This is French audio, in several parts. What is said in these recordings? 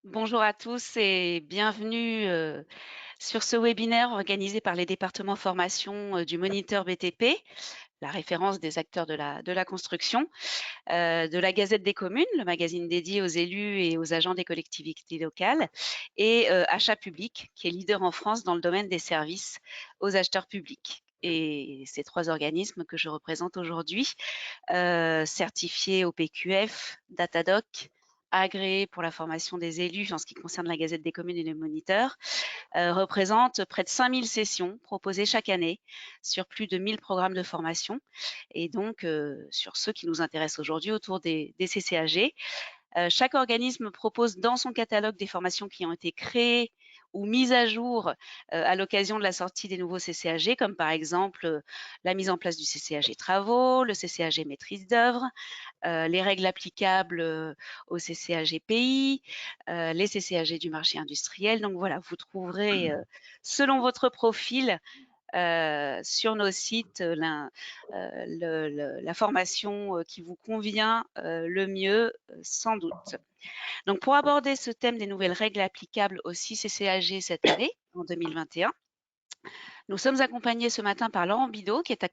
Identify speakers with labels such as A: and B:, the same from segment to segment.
A: Bonjour à tous et bienvenue sur ce webinaire organisé par les départements formation du Moniteur BTP, la référence des acteurs de la construction, de la Gazette des communes, le magazine dédié aux élus et aux agents des collectivités locales, et Achat Public, qui est leader en France dans le domaine des services aux acheteurs publics. Et ces trois organismes que je représente aujourd'hui, certifiés au PQF, Datadoc, agréés pour la formation des élus en ce qui concerne la Gazette des communes et les moniteurs, représentent près de 5000 sessions proposées chaque année sur plus de 1000 programmes de formation et donc sur ceux qui nous intéressent aujourd'hui autour des CCAG. Chaque organisme propose dans son catalogue des formations qui ont été créées ou mises à jour à l'occasion de la sortie des nouveaux CCAG, comme par exemple la mise en place du CCAG travaux, le CCAG maîtrise d'œuvre, les règles applicables au CCAG pays, les CCAG du marché industriel. Donc voilà, vous trouverez selon votre profil sur nos sites la formation qui vous convient le mieux, sans doute. Donc, pour aborder ce thème des nouvelles règles applicables au 6 CCAG cette année, en 2021, nous sommes accompagnés ce matin par Laurent Bidot, qui est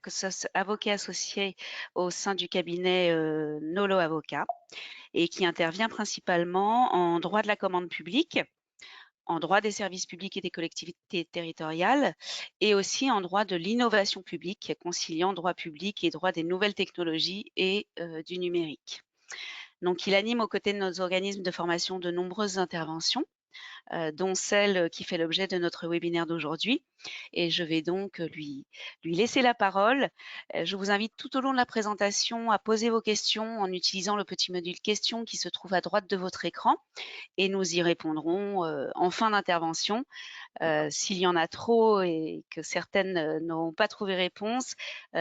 A: avocat associé au sein du cabinet Nolo Avocat et qui intervient principalement en droit de la commande publique, en droit des services publics et des collectivités territoriales et aussi en droit de l'innovation publique, conciliant droit public et droit des nouvelles technologies et du numérique. Donc, il anime aux côtés de nos organismes de formation de nombreuses interventions, dont celle qui fait l'objet de notre webinaire d'aujourd'hui. Et je vais donc lui laisser la parole. Je vous invite tout au long de la présentation à poser vos questions en utilisant le petit module questions qui se trouve à droite de votre écran et nous y répondrons en fin d'intervention. S'il y en a trop et que certaines n'auront pas trouvé réponse,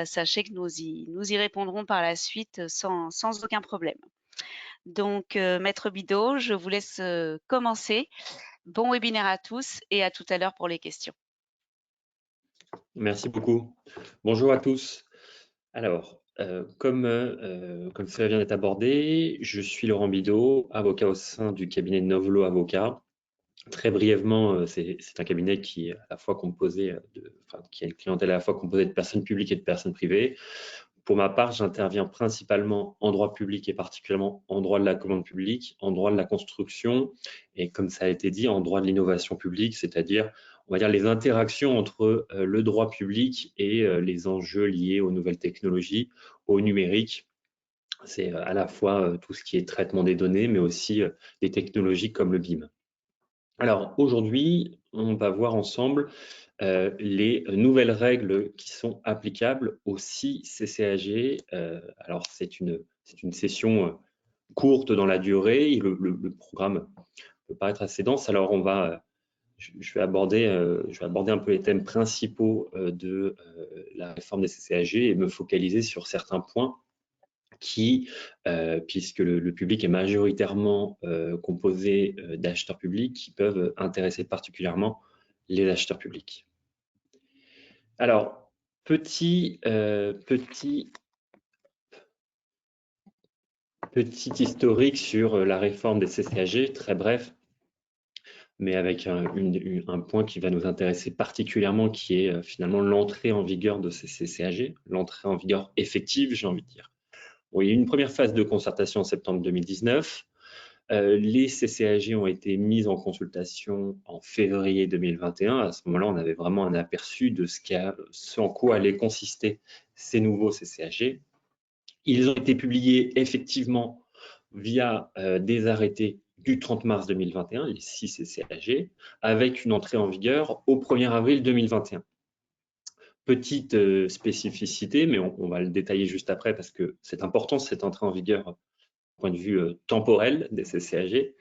A: sachez que nous y répondrons par la suite sans aucun problème. Donc, Maître Bidot, je vous laisse commencer. Bon webinaire à tous et à tout à l'heure pour les questions.
B: Merci beaucoup. Bonjour à tous. Alors, comme cela vient d'être abordé, je suis Laurent Bidot, avocat au sein du cabinet Novelo Avocat. Très brièvement, c'est un cabinet qui est à la fois composé qui a une clientèle à la fois composée de personnes publiques et de personnes privées. Pour ma part, j'interviens principalement en droit public et particulièrement en droit de la commande publique, en droit de la construction et, comme ça a été dit, en droit de l'innovation publique, c'est-à-dire, on va dire, les interactions entre le droit public et les enjeux liés aux nouvelles technologies, au numérique. C'est à la fois tout ce qui est traitement des données, mais aussi des technologies comme le BIM. Alors aujourd'hui, on va voir ensemble les nouvelles règles qui sont applicables aux 6 CCAG. Alors c'est une session courte dans la durée, et le programme peut paraître assez dense. Alors je vais aborder un peu les thèmes principaux de la réforme des CCAG et me focaliser sur certains points qui, puisque le public est majoritairement composé d'acheteurs publics, qui peuvent intéresser particulièrement les acheteurs publics. Alors, petit historique sur la réforme des CCAG, très bref, mais avec un point qui va nous intéresser particulièrement, qui est finalement l'entrée en vigueur de ces CCAG, l'entrée en vigueur effective, j'ai envie de dire. Bon, il y a eu une première phase de concertation en septembre 2019. Les CCAG ont été mises en consultation en février 2021. À ce moment-là, on avait vraiment un aperçu de ce en quoi allaient consister ces nouveaux CCAG. Ils ont été publiés effectivement via des arrêtés du 30 mars 2021, les 6 CCAG, avec une entrée en vigueur au 1er avril 2021. Petite spécificité, mais on va le détailler juste après parce que c'est important cette entrée en vigueur point de vue temporel des CCAG,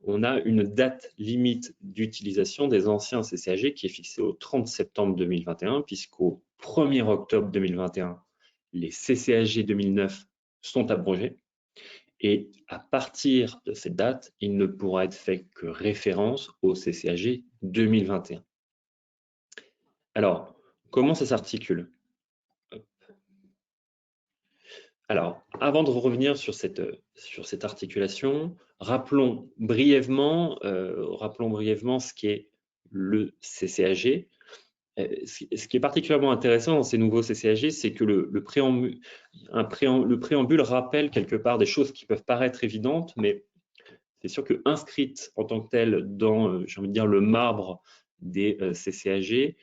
B: on a une date limite d'utilisation des anciens CCAG qui est fixée au 30 septembre 2021, puisqu'au 1er octobre 2021, les CCAG 2009 sont abrogés. Et à partir de cette date, il ne pourra être fait que référence au CCAG 2021. Alors, comment ça s'articule ? Alors, avant de revenir sur cette articulation, rappelons brièvement ce qu'est le CCAG. Ce qui est particulièrement intéressant dans ces nouveaux CCAG, c'est que le préambule rappelle quelque part des choses qui peuvent paraître évidentes, mais c'est sûr que inscrites en tant que telles dans, j'ai envie de dire, le marbre des CCAG,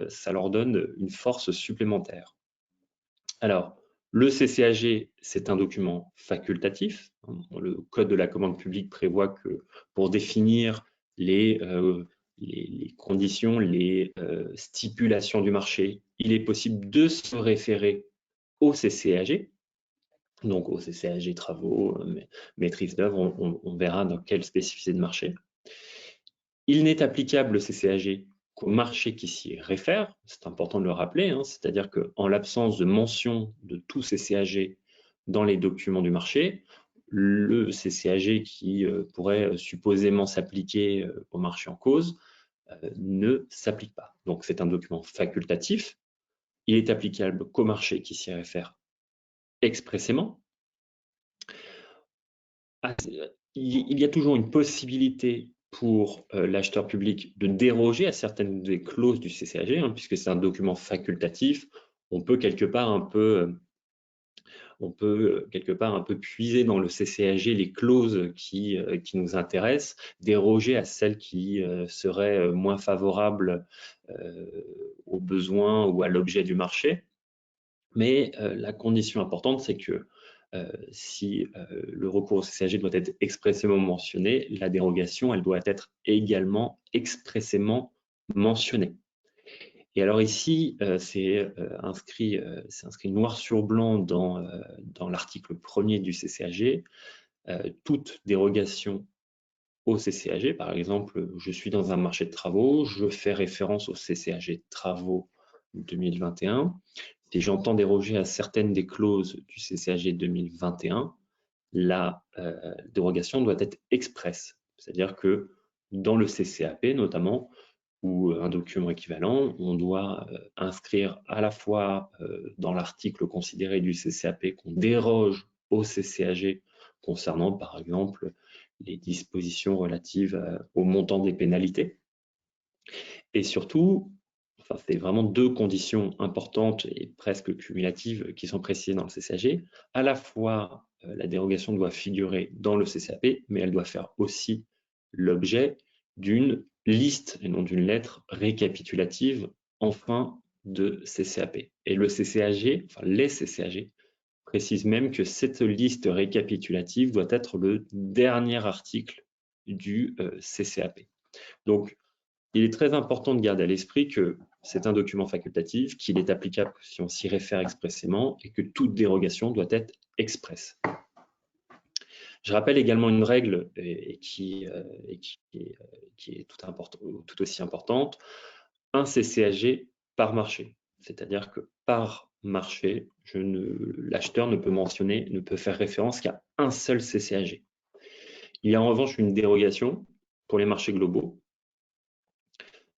B: ça leur donne une force supplémentaire. Alors, le CCAG, c'est un document facultatif. Le Code de la commande publique prévoit que pour définir les conditions, les stipulations du marché, il est possible de se référer au CCAG, donc au CCAG travaux, maîtrise d'œuvre, on verra dans quelle spécificité de marché. Il n'est applicable, le CCAG, qu'au marché qui s'y réfère, c'est important de le rappeler, hein, c'est-à-dire qu'en l'absence de mention de tout CCAG dans les documents du marché, le CCAG qui pourrait supposément s'appliquer au marché en cause ne s'applique pas. Donc c'est un document facultatif, il est applicable qu'au marché qui s'y réfère expressément. Il y a toujours une possibilité pour l'acheteur public de déroger à certaines des clauses du CCAG, hein, puisque c'est un document facultatif. On peut quelque part un peu puiser dans le CCAG les clauses qui nous intéressent, déroger à celles qui seraient moins favorables aux besoins ou à l'objet du marché. Mais la condition importante, c'est que si le recours au CCAG doit être expressément mentionné, la dérogation, elle doit être également expressément mentionnée. Et alors ici, c'est inscrit noir sur blanc dans l'article 1er du CCAG. Toute dérogation au CCAG, par exemple, je suis dans un marché de travaux, je fais référence au CCAG travaux 2021. Si j'entends déroger à certaines des clauses du CCAG 2021, la dérogation doit être expresse. C'est-à-dire que dans le CCAP notamment, ou un document équivalent, on doit inscrire à la fois dans l'article considéré du CCAP qu'on déroge au CCAG concernant par exemple les dispositions relatives au montant des pénalités. Et surtout, enfin, c'est vraiment deux conditions importantes et presque cumulatives qui sont précisées dans le CCAG. À la fois, la dérogation doit figurer dans le CCAP, mais elle doit faire aussi l'objet d'une liste et non d'une lettre récapitulative en fin de CCAP. Et le CCAG, enfin les CCAG, précisent même que cette liste récapitulative doit être le dernier article du CCAP. Donc, il est très important de garder à l'esprit que c'est un document facultatif, qu'il est applicable si on s'y réfère expressément et que toute dérogation doit être expresse. Je rappelle également une règle qui est tout aussi importante, un CCAG par marché. C'est-à-dire que par marché, l'acheteur ne peut faire référence qu'à un seul CCAG. Il y a en revanche une dérogation pour les marchés globaux,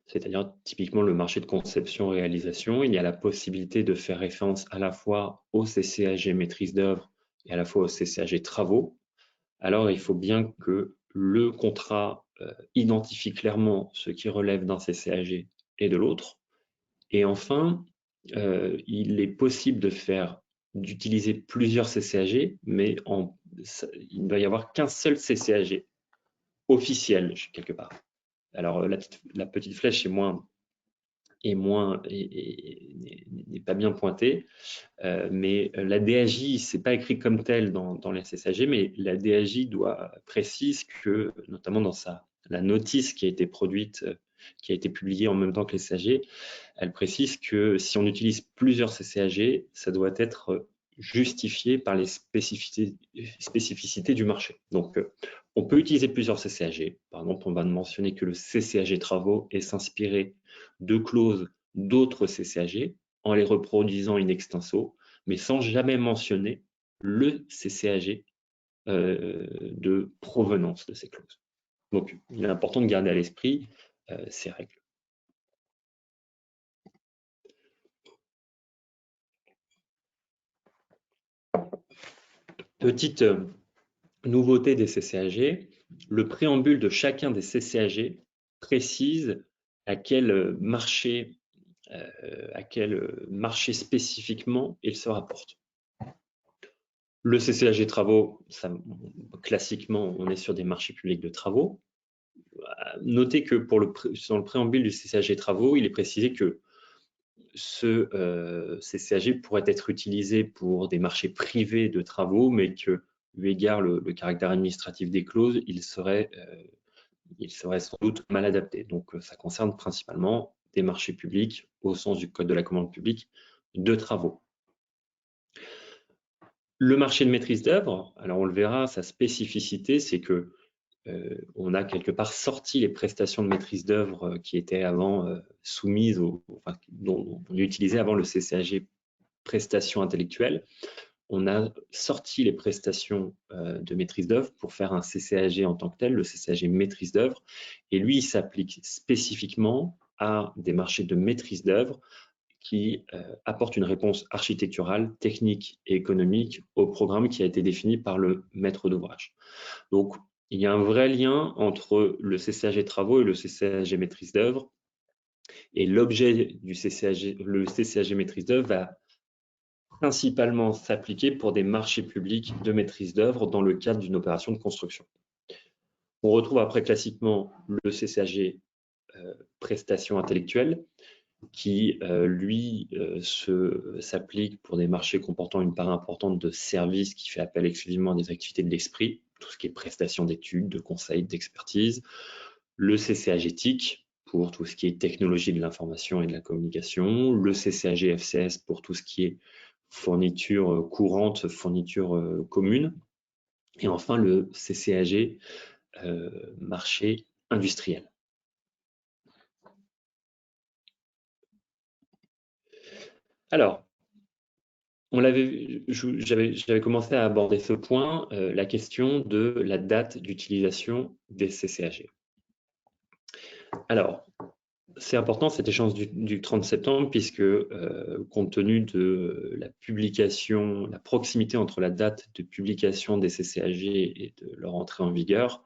B: c'est-à-dire typiquement le marché de conception-réalisation. Il y a la possibilité de faire référence à la fois au CCAG maîtrise d'œuvre et à la fois au CCAG travaux. Alors, il faut bien que le contrat identifie clairement ce qui relève d'un CCAG et de l'autre. Et enfin, il est possible d'utiliser plusieurs CCAG, mais il ne doit y avoir qu'un seul CCAG officiel quelque part. Alors, la petite flèche n'est pas bien pointée, mais la DAJ, c'est pas écrit comme tel dans les CCAG, mais la DAJ précise que, notamment dans la notice qui a été produite, qui a été publiée en même temps que les CCAG, elle précise que si on utilise plusieurs CCAG, ça doit être justifié par les spécificités du marché. Donc, on peut utiliser plusieurs CCAG. Par exemple, on va mentionner que le CCAG travaux est s'inspirer de clauses d'autres CCAG en les reproduisant in extenso, mais sans jamais mentionner le CCAG de provenance de ces clauses. Donc, il est important de garder à l'esprit ces règles. Petite nouveauté des CCAG, le préambule de chacun des CCAG précise à quel marché spécifiquement il se rapporte. Le CCAG travaux, classiquement, on est sur des marchés publics de travaux. Notez que dans le préambule du CCAG travaux, il est précisé que ce CCAG pourrait être utilisé pour des marchés privés de travaux, mais que, eu égard le caractère administratif des clauses, il serait sans doute mal adapté. Donc, ça concerne principalement des marchés publics au sens du Code de la commande publique de travaux. Le marché de maîtrise d'œuvre, alors on le verra, sa spécificité, c'est que on a quelque part sorti les prestations de maîtrise d'œuvre qui étaient avant soumises, dont on utilisait avant le CCAG prestations intellectuelles. On a sorti les prestations de maîtrise d'œuvre pour faire un CCAG en tant que tel, le CCAG maîtrise d'œuvre, et lui, il s'applique spécifiquement à des marchés de maîtrise d'œuvre qui apportent une réponse architecturale, technique et économique au programme qui a été défini par le maître d'ouvrage. Donc, il y a un vrai lien entre le CCAG travaux et le CCAG maîtrise d'œuvre, et l'objet du CCAG, le CCAG maîtrise d'œuvre va principalement s'appliquer pour des marchés publics de maîtrise d'œuvre dans le cadre d'une opération de construction. On retrouve après classiquement le CCAG prestations intellectuelles qui, lui, s'applique pour des marchés comportant une part importante de services qui fait appel exclusivement à des activités de l'esprit, tout ce qui est prestations d'études, de conseils, d'expertise. Le CCAG éthique pour tout ce qui est technologie de l'information et de la communication. Le CCAG FCS pour tout ce qui est fourniture courante, fourniture commune. Et enfin, le CCAG marché industriel. Alors, j'avais commencé à aborder ce point, la question de la date d'utilisation des CCAG. Alors, c'est important cet échange du 30 septembre puisque compte tenu de la publication, la proximité entre la date de publication des CCAG et de leur entrée en vigueur,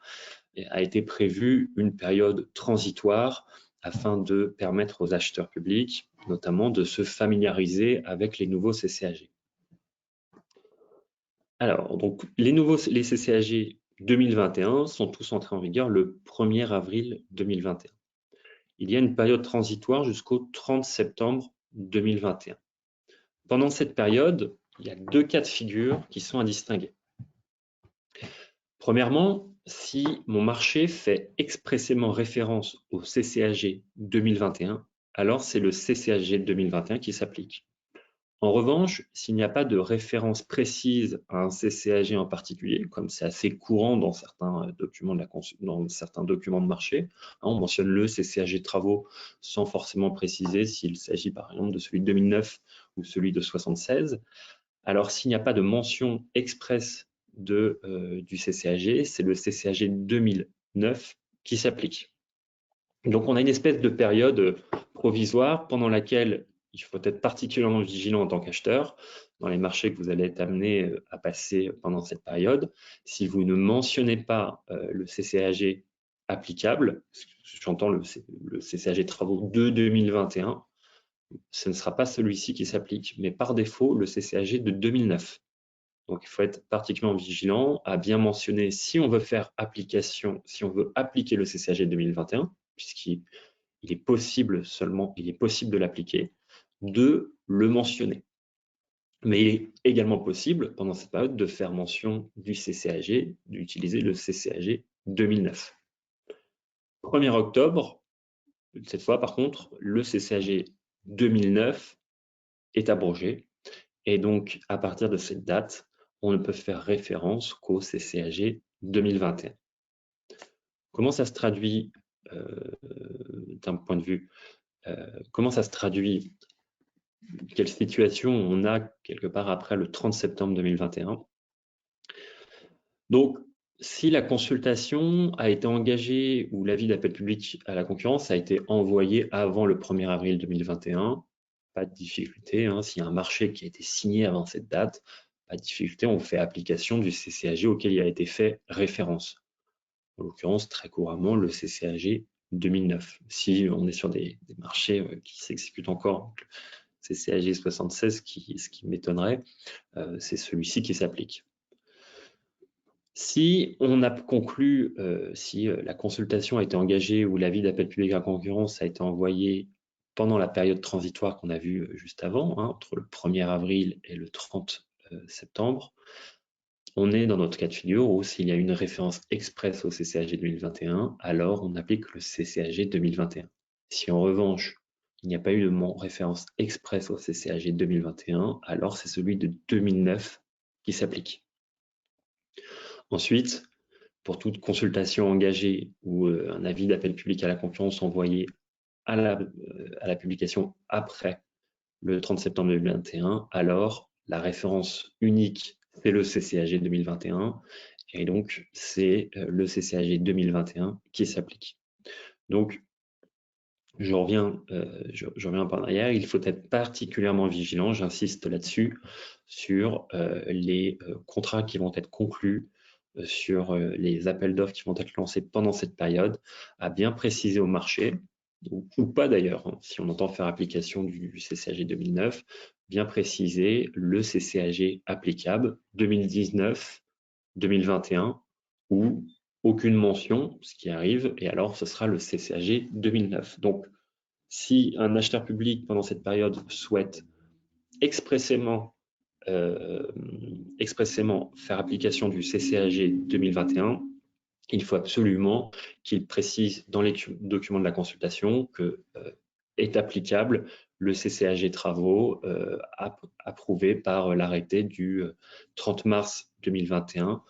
B: a été prévue une période transitoire afin de permettre aux acheteurs publics, notamment, de se familiariser avec les nouveaux CCAG. Alors, donc, les CCAG 2021 sont tous entrés en vigueur le 1er avril 2021. Il y a une période transitoire jusqu'au 30 septembre 2021. Pendant cette période, il y a deux cas de figure qui sont à distinguer. Premièrement, si mon marché fait expressément référence au CCAG 2021, alors c'est le CCAG 2021 qui s'applique. En revanche, s'il n'y a pas de référence précise à un CCAG en particulier, comme c'est assez courant dans certains documents de marché, on mentionne le CCAG travaux sans forcément préciser s'il s'agit par exemple de celui de 2009 ou celui de 76. Alors s'il n'y a pas de mention expresse du CCAG, c'est le CCAG 2009 qui s'applique. Donc on a une espèce de période provisoire pendant laquelle il faut être particulièrement vigilant en tant qu'acheteur dans les marchés que vous allez être amené à passer pendant cette période. Si vous ne mentionnez pas le CCAG applicable, j'entends le CCAG travaux de 2021, ce ne sera pas celui-ci qui s'applique, mais par défaut le CCAG de 2009. Donc il faut être particulièrement vigilant à bien mentionner si on veut faire application, si on veut appliquer le CCAG 2021, puisqu'il est possible de l'appliquer, de le mentionner. Mais il est également possible, pendant cette période, de faire mention du CCAG, d'utiliser le CCAG 2009. 1er octobre, cette fois par contre, le CCAG 2009 est abrogé. Et donc, à partir de cette date, on ne peut faire référence qu'au CCAG 2021. Comment ça se traduit d'un point de vue comment ça se traduit, quelle situation on a quelque part après le 30 septembre 2021. Donc, si la consultation a été engagée ou l'avis d'appel public à la concurrence a été envoyé avant le 1er avril 2021, pas de difficulté. S'il y a un marché qui a été signé avant cette date, à difficulté, on fait application du CCAG auquel il a été fait référence. En l'occurrence, très couramment, le CCAG 2009. Si on est sur des marchés qui s'exécutent encore, CCAG 76, ce qui m'étonnerait, c'est celui-ci qui s'applique. Si on a conclu, si la consultation a été engagée ou l'avis d'appel public à la concurrence a été envoyé pendant la période transitoire qu'on a vue juste avant, hein, entre le 1er avril et le 30 septembre, on est dans notre cas de figure où s'il y a une référence express au CCAG 2021, alors on applique le CCAG 2021. Si en revanche, il n'y a pas eu de référence express au CCAG 2021, alors c'est celui de 2009 qui s'applique. Ensuite, pour toute consultation engagée ou un avis d'appel public à la concurrence envoyé à la publication après le 30 septembre 2021, alors la référence unique, c'est le CCAG 2021, et donc c'est le CCAG 2021 qui s'applique. Donc, je reviens par derrière, il faut être particulièrement vigilant, j'insiste là-dessus, sur les contrats qui vont être conclus, sur les appels d'offres qui vont être lancés pendant cette période, à bien préciser au marché, ou pas d'ailleurs, hein, si on entend faire application du CCAG 2009, bien préciser le CCAG applicable 2019, 2021, ou aucune mention, ce qui arrive, et alors ce sera le CCAG 2009. Donc, si un acheteur public pendant cette période souhaite expressément faire application du CCAG 2021, il faut absolument qu'il précise dans les documents de la consultation que est applicable le CCAG travaux approuvé par l'arrêté du 30 mars 2021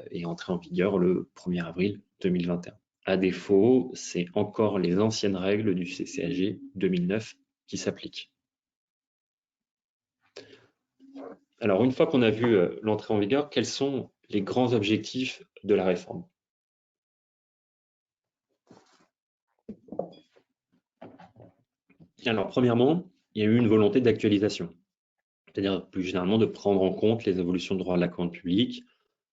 B: et entré en vigueur le 1er avril 2021. À défaut, c'est encore les anciennes règles du CCAG 2009 qui s'appliquent. Alors, une fois qu'on a vu l'entrée en vigueur, quels sont les grands objectifs de la réforme? Alors, premièrement, il y a eu une volonté d'actualisation, c'est-à-dire plus généralement de prendre en compte les évolutions de droit de la commande publique.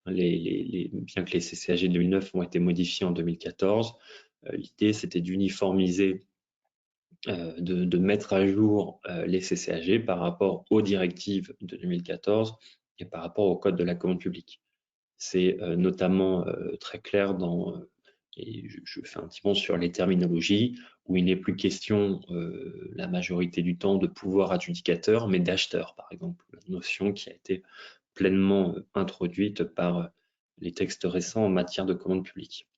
B: Bien que les CCAG 2009 ont été modifiés en 2014, l'idée c'était d'uniformiser, de mettre à jour les CCAG par rapport aux directives de 2014 et par rapport au code de la commande publique. C'est notamment très clair dans, et je fais un petit bond sur les terminologies, où il n'est plus question la majorité du temps de pouvoir adjudicateur, mais d'acheteur, par exemple, la notion qui a été pleinement introduite par les textes récents en matière de commande publique.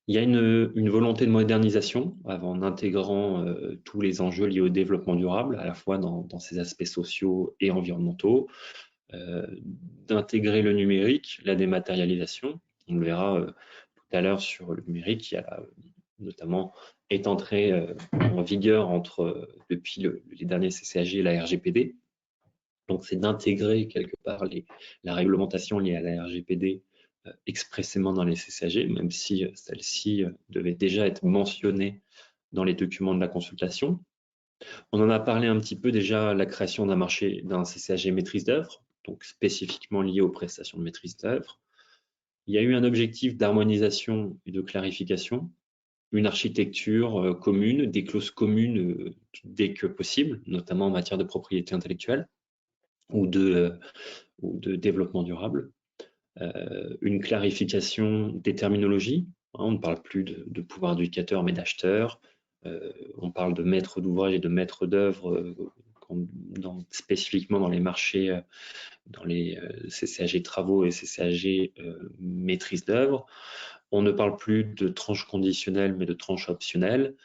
B: Il y a une volonté de modernisation en intégrant tous les enjeux liés au développement durable, à la fois dans ses aspects sociaux et environnementaux, d'intégrer le numérique, la dématérialisation. On le verra tout à l'heure sur le numérique, qui a notamment est entré en vigueur depuis les derniers CCAG et la RGPD. Donc, c'est d'intégrer quelque part la réglementation liée à la RGPD expressément dans les CCAG, même si celle-ci devait déjà être mentionnée dans les documents de la consultation. On en a parlé un petit peu déjà, la création d'un CCAG maîtrise d'œuvre, donc spécifiquement lié aux prestations de maîtrise d'œuvre. Il y a eu un objectif d'harmonisation et de clarification, une architecture commune, des clauses communes dès que possible, notamment en matière de propriété intellectuelle ou de développement durable. Une clarification des terminologies. On ne parle plus de pouvoir adjudicateur, mais d'acheteur. On parle de maître d'ouvrage et de maître d'œuvre spécifiquement dans les marchés, dans les CCAG travaux et CCAG maîtrise d'œuvre. On ne parle plus de tranche conditionnelle, mais de tranche optionnelle.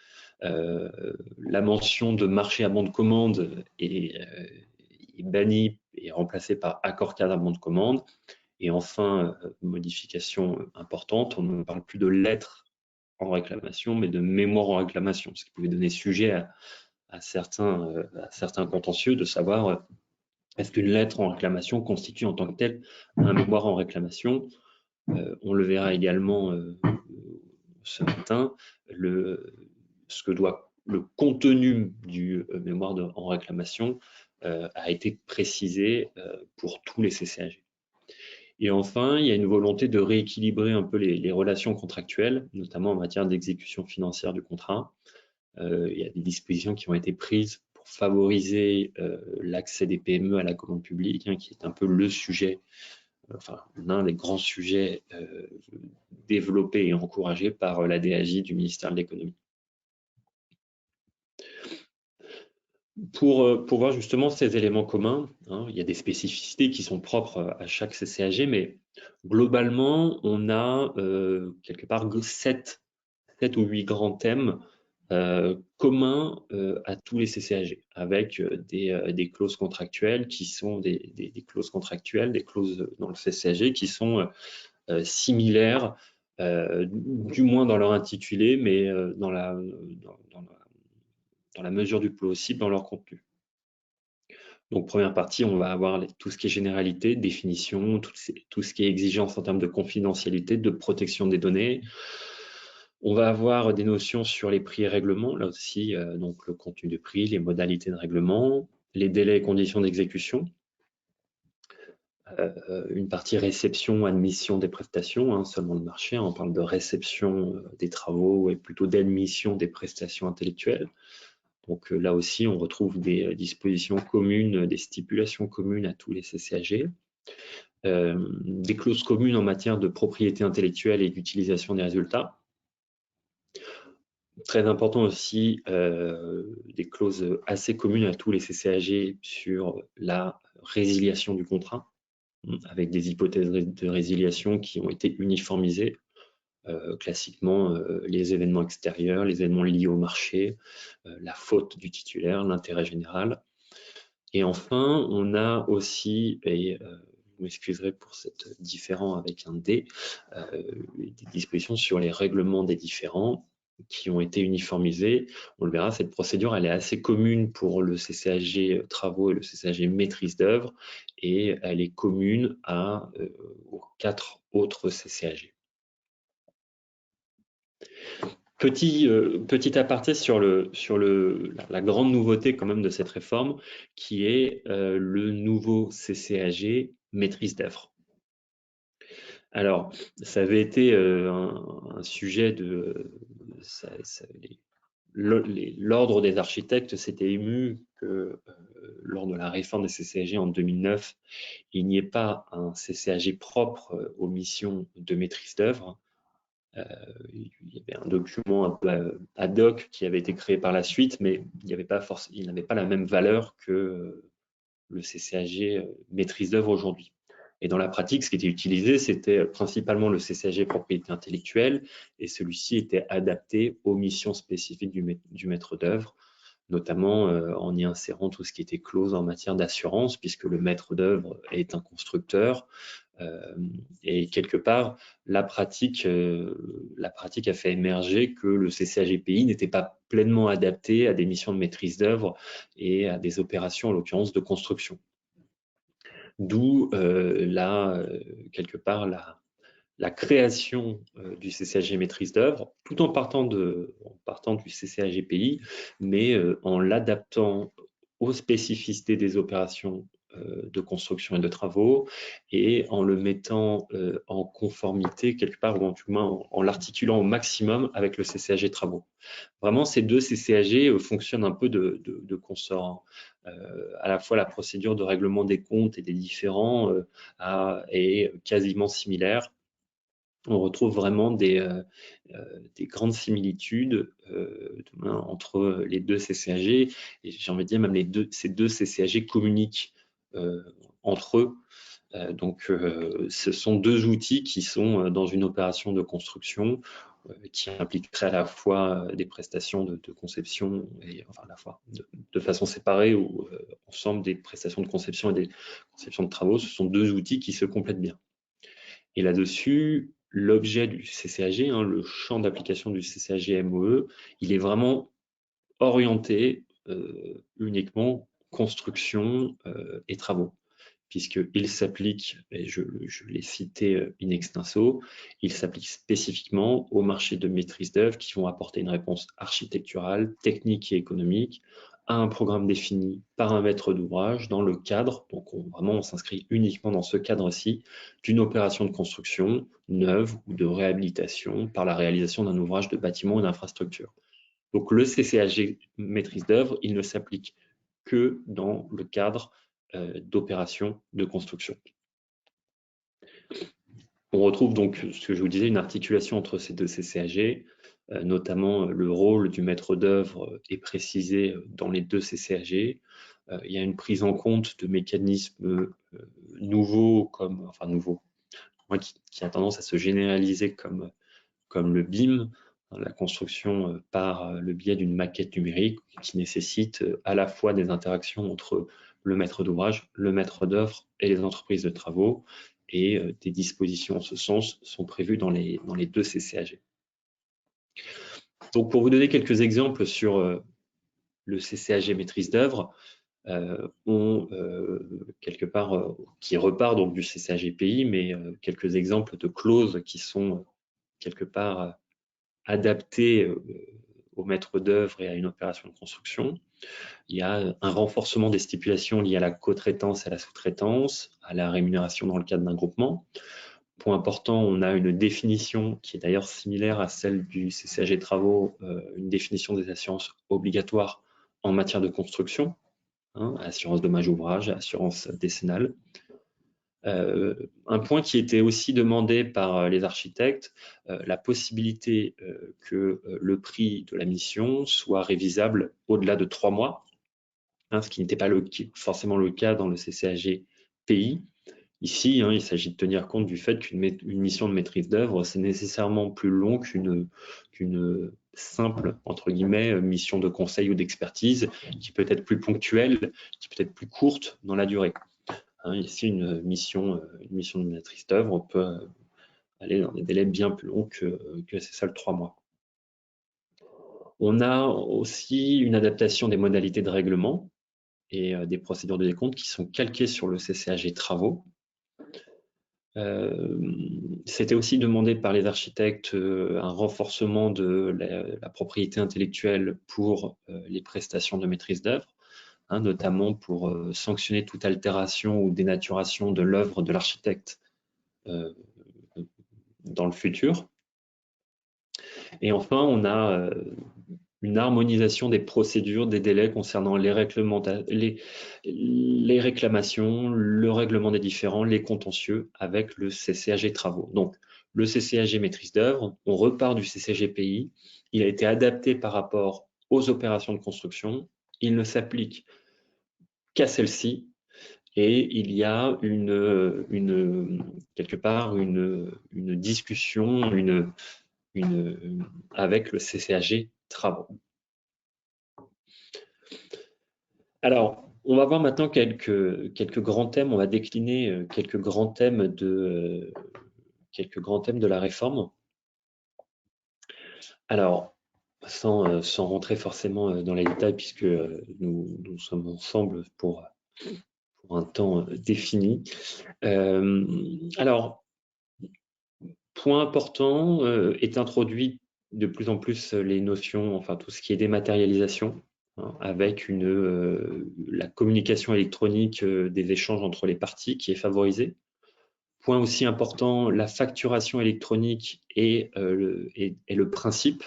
B: La mention de marché à bon de commande est bannie et remplacée par accord cadre à bon de commande. Et enfin, modification importante, on ne parle plus de lettres en réclamation, mais de mémoire en réclamation, ce qui pouvait donner sujet à certains contentieux de savoir est-ce qu'une lettre en réclamation constitue en tant que telle un mémoire en réclamation. On le verra également ce matin, le contenu du mémoire en réclamation a été précisé pour tous les CCAG. Et enfin, il y a une volonté de rééquilibrer un peu les relations contractuelles, notamment en matière d'exécution financière du contrat. Il y a des dispositions qui ont été prises pour favoriser l'accès des PME à la commande publique, qui est un peu le sujet, enfin l'un des grands sujets développés et encouragés par la DAJ du ministère de l'Économie. Pour voir justement ces éléments communs, il y a des spécificités qui sont propres à chaque CCAG, mais globalement, on a quelque part 7 ou 8 grands thèmes communs à tous les CCAG, avec des clauses contractuelles qui sont des clauses contractuelles, des clauses dans le CCAG qui sont similaires, du moins dans leur intitulé, mais dans la mesure du possible dans leur contenu. Donc, première partie, on va avoir tout ce qui est généralité, définition, tout ce qui est exigence en termes de confidentialité, de protection des données. On va avoir des notions sur les prix et règlements, là aussi, donc le contenu de prix, les modalités de règlement, les délais et conditions d'exécution. Une partie réception, admission des prestations, seulement le marché, on parle de réception des travaux et plutôt d'admission des prestations intellectuelles. Donc là aussi, on retrouve des dispositions communes, des stipulations communes à tous les CCAG. Des clauses communes en matière de propriété intellectuelle et d'utilisation des résultats. Très important aussi, des clauses assez communes à tous les CCAG sur la résiliation du contrat, avec des hypothèses de résiliation qui ont été uniformisées. Classiquement, les événements extérieurs, les événements liés au marché, la faute du titulaire, l'intérêt général. Et enfin, on a aussi, et vous m'excuserez pour cette différent avec un D, des dispositions sur les règlements des différends qui ont été uniformisés. On le verra, cette procédure, elle est assez commune pour le CCAG travaux et le CCAG maîtrise d'œuvre, et elle est commune aux 4 autres CCAG. Petit aparté sur la grande nouveauté quand même de cette réforme, qui est le nouveau CCAG maîtrise d'œuvre. Alors, ça avait été un sujet de... L'ordre des architectes s'était ému que lors de la réforme des CCAG en 2009, il n'y ait pas un CCAG propre aux missions de maîtrise d'œuvre. Il y avait un document un peu ad hoc qui avait été créé par la suite, mais il n'avait pas la même valeur que le CCAG maîtrise d'œuvre aujourd'hui. Et dans la pratique, ce qui était utilisé, c'était principalement le CCAG propriété intellectuelle, et celui-ci était adapté aux missions spécifiques du maître d'œuvre, notamment en y insérant tout ce qui était clause en matière d'assurance, puisque le maître d'œuvre est un constructeur. Et quelque part, la pratique a fait émerger que le CCAGPI n'était pas pleinement adapté à des missions de maîtrise d'œuvre et à des opérations, en l'occurrence, de construction. D'où quelque part la création du CCAG maîtrise d'œuvre, tout en partant du CCAGPI, mais en l'adaptant aux spécificités des opérations de construction et de travaux, et en le mettant en conformité quelque part, ou en tout cas en l'articulant au maximum avec le CCAG travaux. Vraiment, ces deux CCAG fonctionnent un peu de consort. À la fois, la procédure de règlement des comptes et des différends est quasiment similaire. On retrouve vraiment des grandes similitudes entre les deux CCAG, et j'ai envie de dire même ces deux CCAG communiquent entre eux. Donc, ce sont deux outils qui sont dans une opération de construction qui impliquerait à la fois des prestations de conception, et enfin à la fois de façon séparée ou ensemble des prestations de conception et des conceptions de travaux. Ce sont deux outils qui se complètent bien. Et là-dessus, l'objet du CCAG, le champ d'application du CCAG MOE, il est vraiment orienté uniquement construction et travaux, puisqu'il s'applique, et je l'ai cité in extenso, il s'applique spécifiquement aux marchés de maîtrise d'œuvre qui vont apporter une réponse architecturale, technique et économique à un programme défini par un maître d'ouvrage dans le cadre, donc on s'inscrit uniquement dans ce cadre-ci, d'une opération de construction neuve ou de réhabilitation par la réalisation d'un ouvrage de bâtiment ou d'infrastructure. Donc le CCAG maîtrise d'œuvre, il ne s'applique que dans le cadre d'opérations de construction. On retrouve donc, ce que je vous disais, une articulation entre ces deux CCAG, notamment le rôle du maître d'œuvre est précisé dans les deux CCAG. Il y a une prise en compte de mécanismes nouveaux, qui a tendance à se généraliser comme le BIM, la construction par le biais d'une maquette numérique qui nécessite à la fois des interactions entre le maître d'ouvrage, le maître d'œuvre et les entreprises de travaux, et des dispositions en ce sens sont prévues dans les deux CCAG. Donc pour vous donner quelques exemples sur le CCAG maîtrise d'œuvre, quelque part qui repart donc du CCAG pays, mais quelques exemples de clauses qui sont quelque part adaptées au maître d'œuvre et à une opération de construction. Il y a un renforcement des stipulations liées à la co-traitance et à la sous-traitance, à la rémunération dans le cadre d'un groupement. Point important, on a une définition qui est d'ailleurs similaire à celle du CCAG travaux, une définition des assurances obligatoires en matière de construction, assurance dommage ouvrage, assurance décennale. Un point qui était aussi demandé par les architectes, la possibilité que le prix de la mission soit révisable au-delà de 3 mois, ce qui n'était pas forcément le cas dans le CCAG pays. Ici, il s'agit de tenir compte du fait qu'une mission de maîtrise d'œuvre, c'est nécessairement plus long qu'une simple, entre guillemets, mission de conseil ou d'expertise, qui peut être plus ponctuelle, qui peut être plus courte dans la durée. Ici, une mission de maîtrise d'œuvre peut aller dans des délais bien plus longs que ces seuls 3 mois. On a aussi une adaptation des modalités de règlement et des procédures de décompte qui sont calquées sur le CCAG travaux. C'était aussi demandé par les architectes un renforcement de la propriété intellectuelle pour les prestations de maîtrise d'œuvre, notamment pour sanctionner toute altération ou dénaturation de l'œuvre de l'architecte dans le futur. Et enfin, on a une harmonisation des procédures, des délais concernant les réclamations, le règlement des différends, les contentieux avec le CCAG travaux. Donc, le CCAG maîtrise d'œuvre, on repart du CCAG pays, il a été adapté par rapport aux opérations de construction, il ne s'applique qu'à celle-ci, et il y a quelque part une discussion avec le CCAG travaux. Alors, on va voir maintenant quelques grands thèmes. On va décliner quelques grands thèmes de la réforme. Alors, sans rentrer forcément dans les détails, puisque nous sommes ensemble pour un temps défini. Alors, point important, est introduit de plus en plus les notions, enfin tout ce qui est dématérialisation, avec la communication électronique des échanges entre les parties qui est favorisée. Point aussi important, la facturation électronique est le principe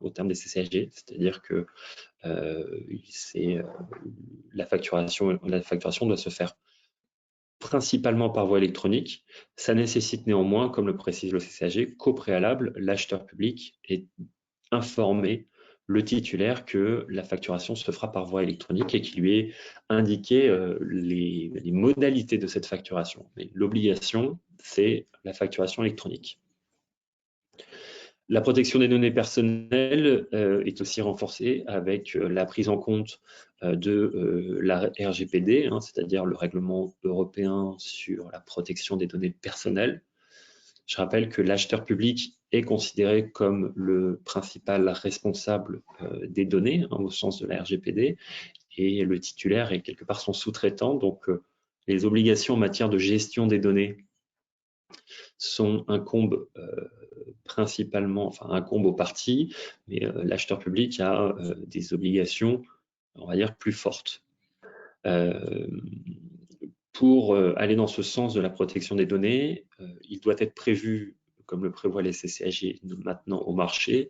B: au terme des CCAG, c'est-à-dire que la facturation doit se faire principalement par voie électronique. Ça nécessite néanmoins, comme le précise le CCAG, qu'au préalable, l'acheteur public ait informé le titulaire que la facturation se fera par voie électronique et qu'il lui ait indiqué les modalités de cette facturation. Mais l'obligation, c'est la facturation électronique. La protection des données personnelles est aussi renforcée avec la prise en compte de la RGPD, c'est-à-dire le règlement européen sur la protection des données personnelles. Je rappelle que l'acheteur public est considéré comme le principal responsable des données, au sens de la RGPD, et le titulaire est quelque part son sous-traitant. Donc, les obligations en matière de gestion des données incombent aux parties, mais l'acheteur public a des obligations on va dire, plus fortes. Pour aller dans ce sens de la protection des données, il doit être prévu, comme le prévoient les CCAG maintenant au marché,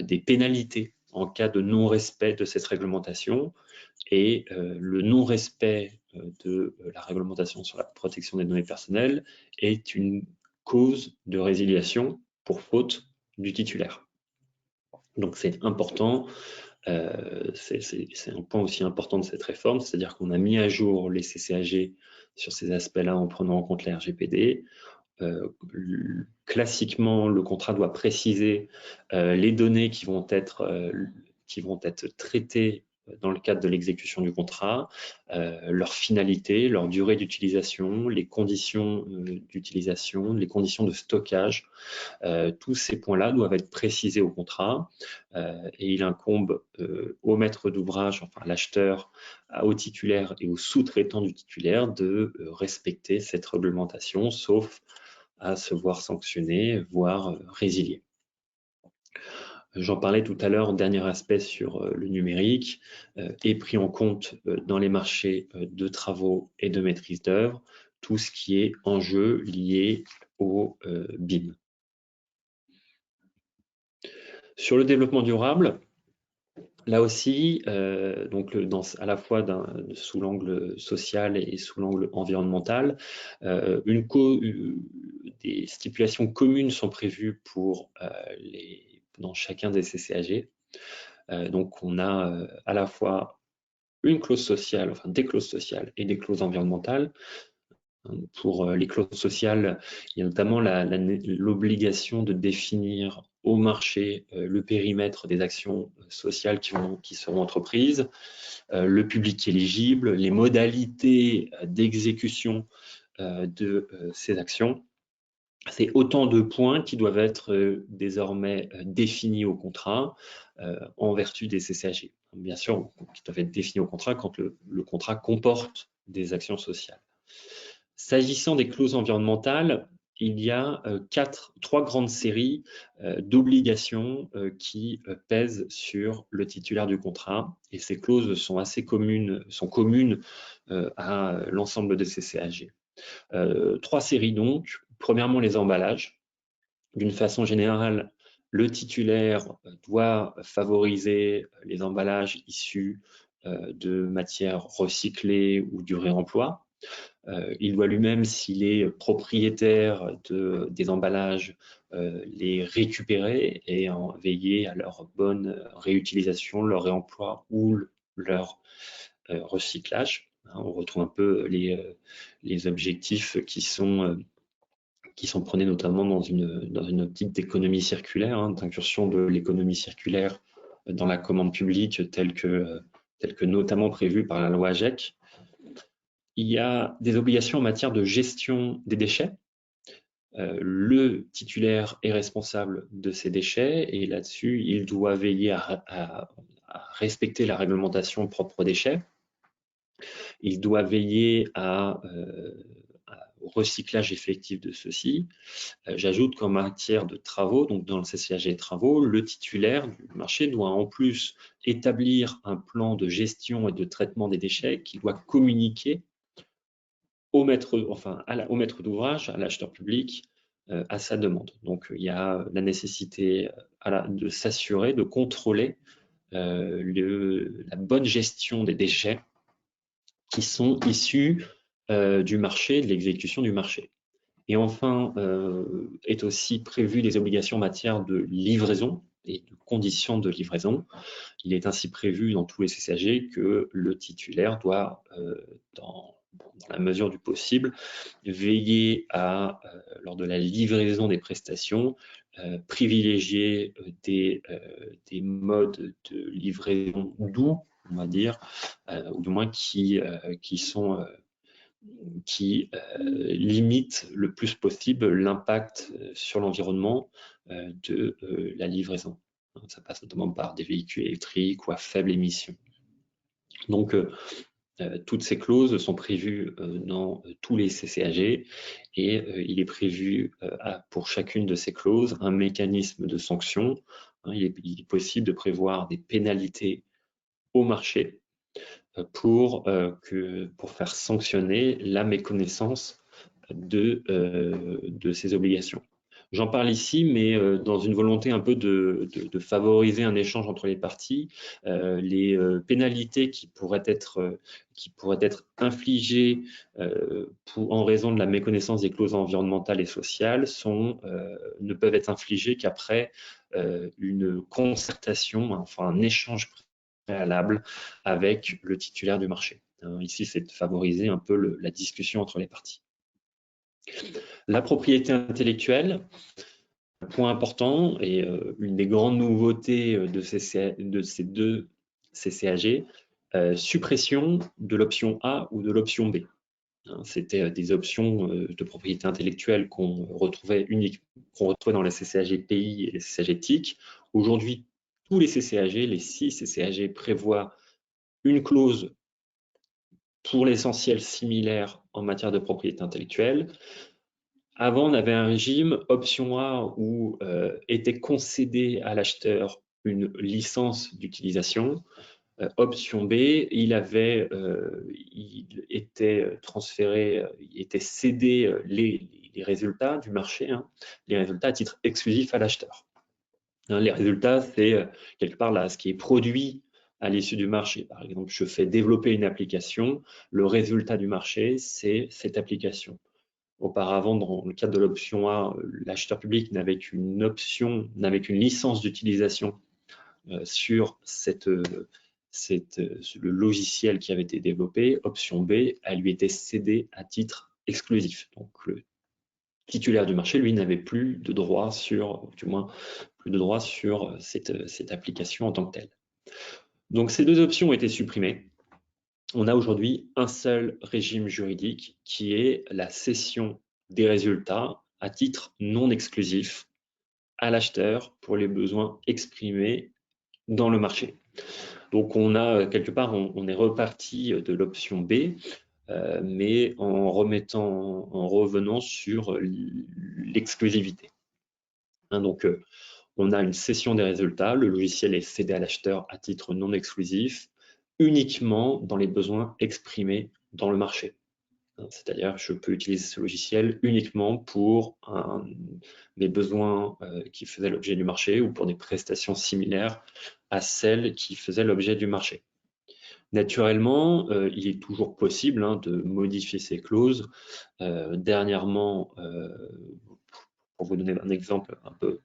B: des pénalités en cas de non-respect de cette réglementation, et le non-respect de la réglementation sur la protection des données personnelles est une cause de résiliation pour faute du titulaire. Donc c'est important, c'est un point aussi important de cette réforme, c'est-à-dire qu'on a mis à jour les CCAG sur ces aspects-là en prenant en compte la RGPD. Classiquement, le contrat doit préciser les données qui vont être traitées dans le cadre de l'exécution du contrat, leur finalité, leur durée d'utilisation, les conditions d'utilisation, les conditions de stockage. Tous ces points-là doivent être précisés au contrat, et il incombe au maître d'ouvrage, enfin à l'acheteur, au titulaire et au sous-traitant du titulaire de respecter cette réglementation, sauf à se voir sanctionné, voire résilié. J'en parlais tout à l'heure, dernier aspect sur le numérique, est pris en compte dans les marchés de travaux et de maîtrise d'œuvre, tout ce qui est enjeu lié au BIM. Sur le développement durable, là aussi, donc à la fois sous l'angle social et sous l'angle environnemental, des stipulations communes sont prévues pour dans chacun des CCAG. Donc on a à la fois une clause sociale, enfin des clauses sociales et des clauses environnementales. Pour les clauses sociales, il y a notamment l'obligation de définir au marché le périmètre des actions sociales qui seront entreprises, le public éligible, les modalités d'exécution de ces actions. C'est autant de points qui doivent être désormais définis au contrat en vertu des CCAG. Bien sûr, qui doivent être définis au contrat quand le contrat comporte des actions sociales. S'agissant des clauses environnementales, il y a trois grandes séries d'obligations qui pèsent sur le titulaire du contrat, et ces clauses sont communes à l'ensemble des CCAG. Trois séries donc. Premièrement, les emballages. D'une façon générale, le titulaire doit favoriser les emballages issus de matières recyclées ou du réemploi. Il doit lui-même, s'il est propriétaire des emballages, les récupérer et veiller à leur bonne réutilisation, leur réemploi ou leur recyclage. On retrouve un peu les objectifs qui sont prônés notamment dans une optique d'économie circulaire, d'incursion de l'économie circulaire dans la commande publique telle que notamment prévue par la loi AGEC. Il y a des obligations en matière de gestion des déchets. Le titulaire est responsable de ces déchets et là-dessus, il doit veiller à respecter la réglementation propre aux déchets. Il doit veiller au recyclage effectif de ceux-ci. J'ajoute qu'en matière de travaux, donc dans le CCAG travaux, le titulaire du marché doit en plus établir un plan de gestion et de traitement des déchets qui doit communiquer au maître d'ouvrage, à l'acheteur public, à sa demande. Donc il y a la nécessité de s'assurer, de contrôler la bonne gestion des déchets qui sont issus du marché, de l'exécution du marché. Et enfin, est aussi prévu des obligations en matière de livraison et de conditions de livraison. Il est ainsi prévu dans tous les CCAG que le titulaire doit, dans la mesure du possible, veiller lors de la livraison des prestations, privilégier des modes de livraison doux, on va dire, ou du moins qui limitent le plus possible l'impact sur l'environnement de la livraison. Ça passe notamment par des véhicules électriques ou à faible émission. Donc, toutes ces clauses sont prévues dans tous les CCAG et il est prévu pour chacune de ces clauses un mécanisme de sanction. Il est possible de prévoir des pénalités au marché pour faire sanctionner la méconnaissance de ces obligations. J'en parle ici, mais dans une volonté un peu de favoriser un échange entre les parties. Les pénalités qui pourraient être infligées en raison de la méconnaissance des clauses environnementales et sociales ne peuvent être infligées qu'après une concertation, enfin un échange préalable avec le titulaire du marché. Ici, c'est de favoriser un peu la discussion entre les parties. La propriété intellectuelle, point important et une des grandes nouveautés de ces deux CCAG, suppression de l'option A ou de l'option B. C'était des options de propriété intellectuelle qu'on retrouvait dans les CCAG pays et les CCAG TIC. Aujourd'hui, tous les CCAG, les 6 CCAG prévoient une clause pour l'essentiel similaire en matière de propriété intellectuelle. Avant, on avait un régime option A où était concédé à l'acheteur une licence d'utilisation. Option B, il était transféré, il était cédé les résultats du marché, les résultats à titre exclusif à l'acheteur. Les résultats, c'est quelque part là, ce qui est produit à l'issue du marché. Par exemple, je fais développer une application, le résultat du marché, c'est cette application. Auparavant, dans le cadre de l'option A, l'acheteur public n'avait qu'une licence d'utilisation sur le logiciel qui avait été développé. Option B, elle lui était cédée à titre exclusif. Donc, le titulaire du marché, lui, n'avait plus de droit sur cette application en tant que telle. Donc, ces deux options ont été supprimées. On a aujourd'hui un seul régime juridique qui est la cession des résultats à titre non exclusif à l'acheteur pour les besoins exprimés dans le marché. Donc on a quelque part, on est reparti de l'option B, mais en revenant sur l'exclusivité. Donc on a une cession des résultats, le logiciel est cédé à l'acheteur à titre non exclusif, uniquement dans les besoins exprimés dans le marché. C'est-à-dire, je peux utiliser ce logiciel uniquement pour mes besoins qui faisaient l'objet du marché ou pour des prestations similaires à celles qui faisaient l'objet du marché. Naturellement, il est toujours possible de modifier ces clauses. Dernièrement, pour vous donner un exemple un peu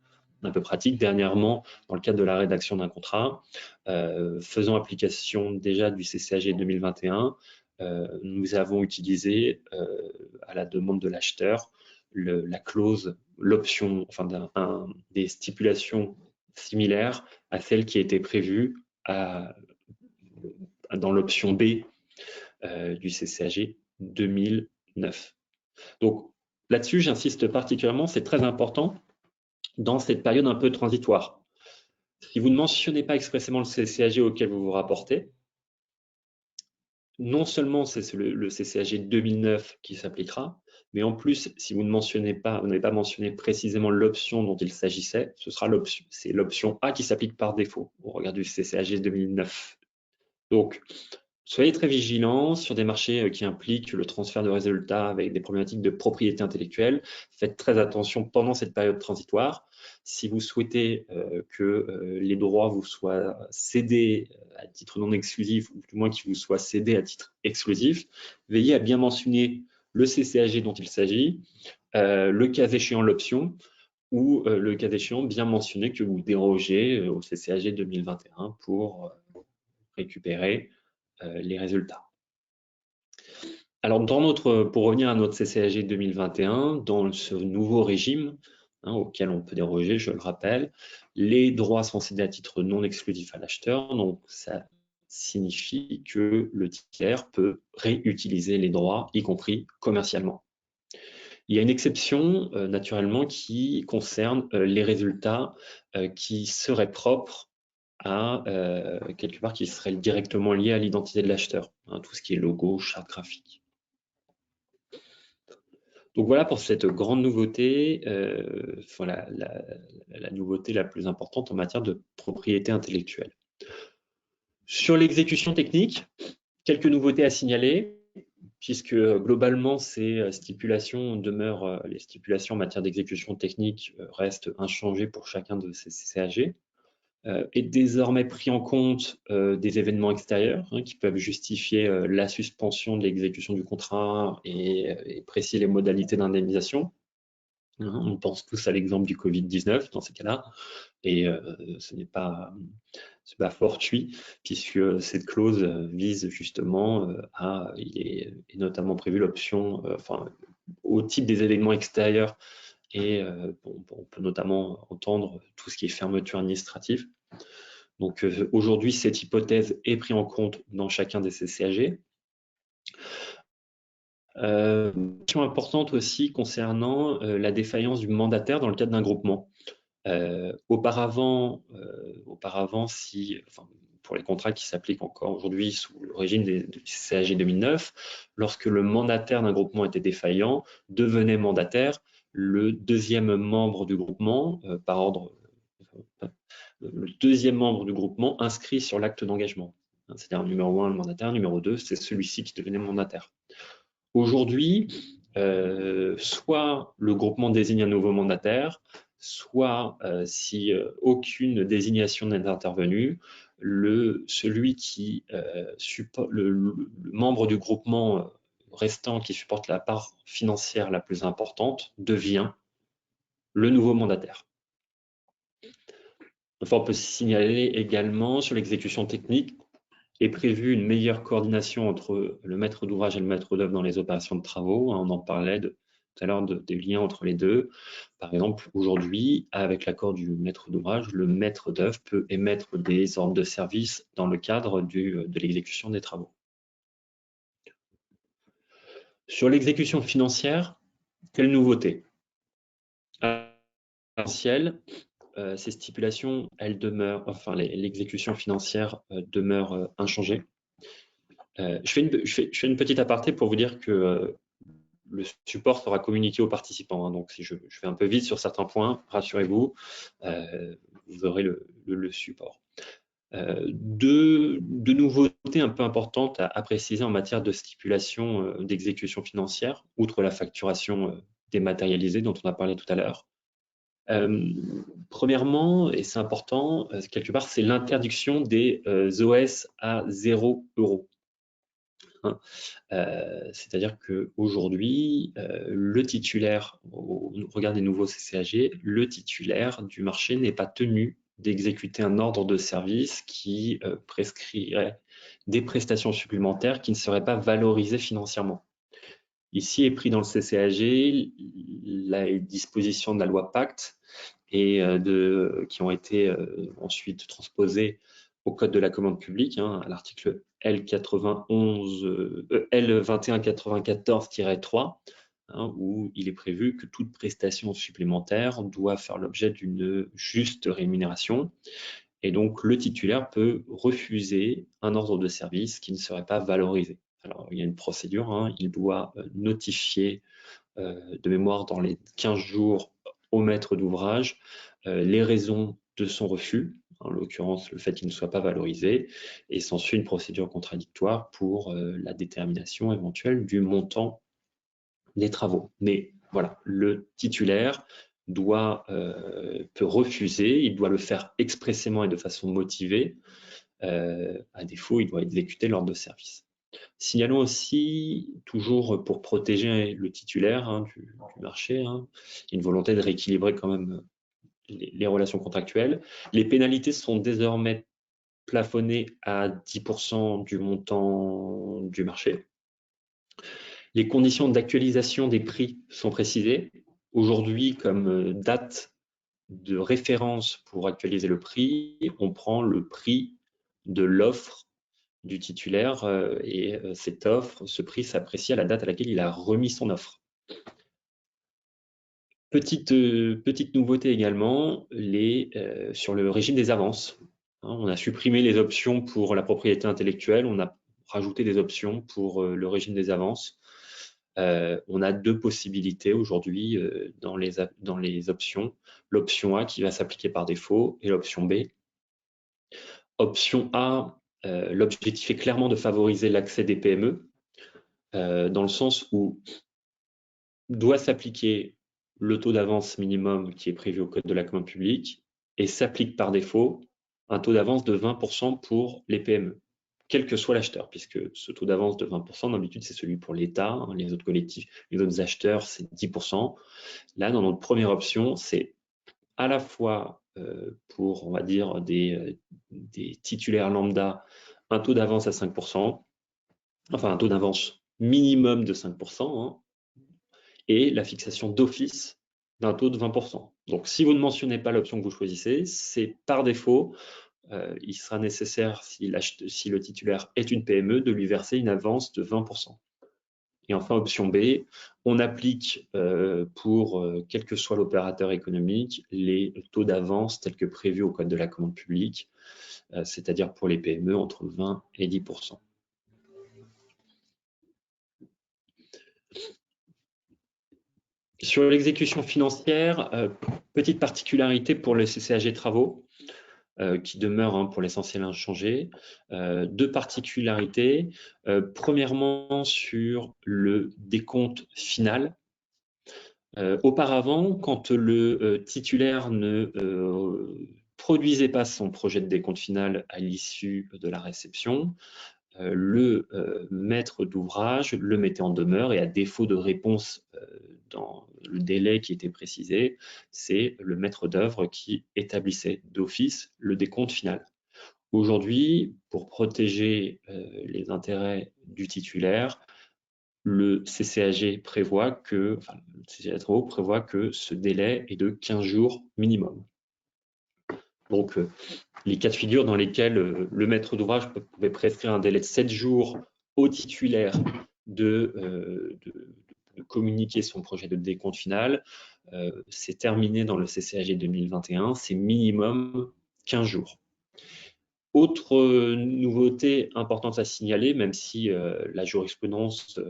B: pratique, dernièrement, dans le cadre de la rédaction d'un contrat, faisant application déjà du CCAG 2021, nous avons utilisé, à la demande de l'acheteur, la clause, l'option, enfin des stipulations similaires à celles qui étaient prévues dans l'option B du CCAG 2009. Donc là-dessus, j'insiste particulièrement, c'est très important dans cette période un peu transitoire. Si vous ne mentionnez pas expressément le CCAG auquel vous vous rapportez, non seulement c'est le CCAG 2009 qui s'appliquera, mais en plus, si vous n'avez pas mentionné précisément l'option dont il s'agissait, c'est l'option A qui s'applique par défaut au regard du CCAG 2009. Donc, soyez très vigilants sur des marchés qui impliquent le transfert de résultats avec des problématiques de propriété intellectuelle. Faites très attention pendant cette période transitoire. Si vous souhaitez que les droits vous soient cédés à titre non exclusif, ou du moins qu'ils vous soient cédés à titre exclusif, veillez à bien mentionner le CCAG dont il s'agit, le cas échéant l'option, ou le cas échéant bien mentionner que vous dérogez au CCAG 2021 pour récupérer les résultats. Alors, pour revenir à notre CCAG 2021, dans ce nouveau régime auquel on peut déroger, je le rappelle, les droits sont cédés à titre non exclusif à l'acheteur, donc ça signifie que le tiers peut réutiliser les droits, y compris commercialement. Il y a une exception, naturellement, qui concerne les résultats qui seraient propres à quelque part qui serait directement lié à l'identité de l'acheteur, tout ce qui est logo, charte graphique. Donc voilà pour cette grande nouveauté, la nouveauté la plus importante en matière de propriété intellectuelle. Sur l'exécution technique, quelques nouveautés à signaler, puisque globalement, les stipulations en matière d'exécution technique restent inchangées pour chacun de ces CAG. Est désormais pris en compte des événements extérieurs qui peuvent justifier la suspension de l'exécution du contrat et préciser les modalités d'indemnisation. On pense tous à l'exemple du Covid-19 dans ces cas-là, et ce n'est pas fortuit, puisque cette clause vise justement il est notamment prévu l'option, au type des événements extérieurs, et on peut notamment entendre tout ce qui est fermeture administrative. Donc aujourd'hui, cette hypothèse est prise en compte dans chacun des CCAG. Question importante aussi concernant la défaillance du mandataire dans le cadre d'un groupement. Auparavant, pour les contrats qui s'appliquent encore aujourd'hui sous le régime du CAG 2009, lorsque le mandataire d'un groupement était défaillant, devenait mandataire le deuxième membre du groupement, par ordre, le deuxième membre du groupement inscrit sur l'acte d'engagement. C'est-à-dire numéro 1, le mandataire, numéro 2, c'est celui-ci qui devenait mandataire. Aujourd'hui, soit le groupement désigne un nouveau mandataire, soit si aucune désignation n'est intervenue, le membre du groupement restant qui supporte la part financière la plus importante devient le nouveau mandataire. Enfin, on peut signaler également sur l'exécution technique est prévue une meilleure coordination entre le maître d'ouvrage et le maître d'œuvre dans les opérations de travaux. On en parlait tout à l'heure des liens entre les deux. Par exemple, aujourd'hui, avec l'accord du maître d'ouvrage, le maître d'œuvre peut émettre des ordres de service dans le cadre de l'exécution des travaux. Sur l'exécution financière, quelle nouveauté? Ces stipulations, elles demeurent, l'exécution financière demeure inchangée. Je fais une petite aparté pour vous dire que le support sera communiqué aux participants. Donc, si je fais un peu vite sur certains points, rassurez-vous, vous aurez le support. Deux nouveautés un peu importantes à préciser en matière de stipulation d'exécution financière, outre la facturation dématérialisée dont on a parlé tout à l'heure. Premièrement, et c'est important, quelque part, c'est l'interdiction des OS à 0 €. C'est-à-dire qu'aujourd'hui, le titulaire, au regard des nouveaux CCAG, le titulaire du marché n'est pas tenu d'exécuter un ordre de service qui prescrirait des prestations supplémentaires qui ne seraient pas valorisées financièrement. Ici est pris dans le CCAG les dispositions de la loi Pacte et qui ont été ensuite transposées au Code de la commande publique, à l'article L2194-3, où il est prévu que toute prestation supplémentaire doit faire l'objet d'une juste rémunération. Et donc, le titulaire peut refuser un ordre de service qui ne serait pas valorisé. Alors, il y a une procédure, il doit notifier de mémoire dans les 15 jours au maître d'ouvrage les raisons de son refus, en l'occurrence le fait qu'il ne soit pas valorisé, et s'ensuit une procédure contradictoire pour la détermination éventuelle du montant des travaux. Mais voilà, le titulaire peut refuser, il doit le faire expressément et de façon motivée. À défaut, il doit exécuter l'ordre de service. Signalons aussi, toujours pour protéger le titulaire du marché, une volonté de rééquilibrer quand même les relations contractuelles. Les pénalités sont désormais plafonnées à 10% du montant du marché. Les conditions d'actualisation des prix sont précisées. Aujourd'hui, comme date de référence pour actualiser le prix, on prend le prix de l'offre du titulaire et cette offre, ce prix s'apprécie à la date à laquelle il a remis son offre. Petite nouveauté également, sur le régime des avances. On a supprimé les options pour la propriété intellectuelle, on a rajouté des options pour le régime des avances. On a deux possibilités aujourd'hui dans les options. L'option A qui va s'appliquer par défaut et l'option B. Option A, l'objectif est clairement de favoriser l'accès des PME, dans le sens où doit s'appliquer le taux d'avance minimum qui est prévu au Code de la commande publique et s'applique par défaut un taux d'avance de 20% pour les PME, quel que soit l'acheteur, puisque ce taux d'avance de 20%, d'habitude, c'est celui pour l'État, hein, les autres collectifs, les autres acheteurs, c'est 10%. Là, dans notre première option, c'est à la fois pour, on va dire, des titulaires lambda, un taux d'avance à 5%, enfin un taux d'avance minimum de 5%, hein, et la fixation d'office d'un taux de 20%. Donc, si vous ne mentionnez pas l'option que vous choisissez, c'est par défaut, il sera nécessaire, si le titulaire est une PME, de lui verser une avance de 20%. Et enfin, option B, on applique pour quel que soit l'opérateur économique les taux d'avance tels que prévus au Code de la commande publique, c'est-à-dire pour les PME entre 20 et 10%. Sur l'exécution financière, petite particularité pour les CCAG travaux, qui demeurent pour l'essentiel inchangés. Deux particularités. Premièrement, sur le décompte final. Auparavant, quand le titulaire ne produisait pas son projet de décompte final à l'issue de la réception, le maître d'ouvrage le mettait en demeure et à défaut de réponse dans le délai qui était précisé, c'est le maître d'œuvre qui établissait d'office le décompte final. Aujourd'hui, pour protéger les intérêts du titulaire, le CCAG prévoit que, enfin, le CCAG prévoit que ce délai est de 15 jours minimum. Donc, les cas de figure dans lesquels le maître d'ouvrage pouvait prescrire un délai de 7 jours au titulaire de communiquer son projet de décompte final, c'est terminé dans le CCAG 2021, c'est minimum 15 jours. Autre nouveauté importante à signaler, même si la jurisprudence,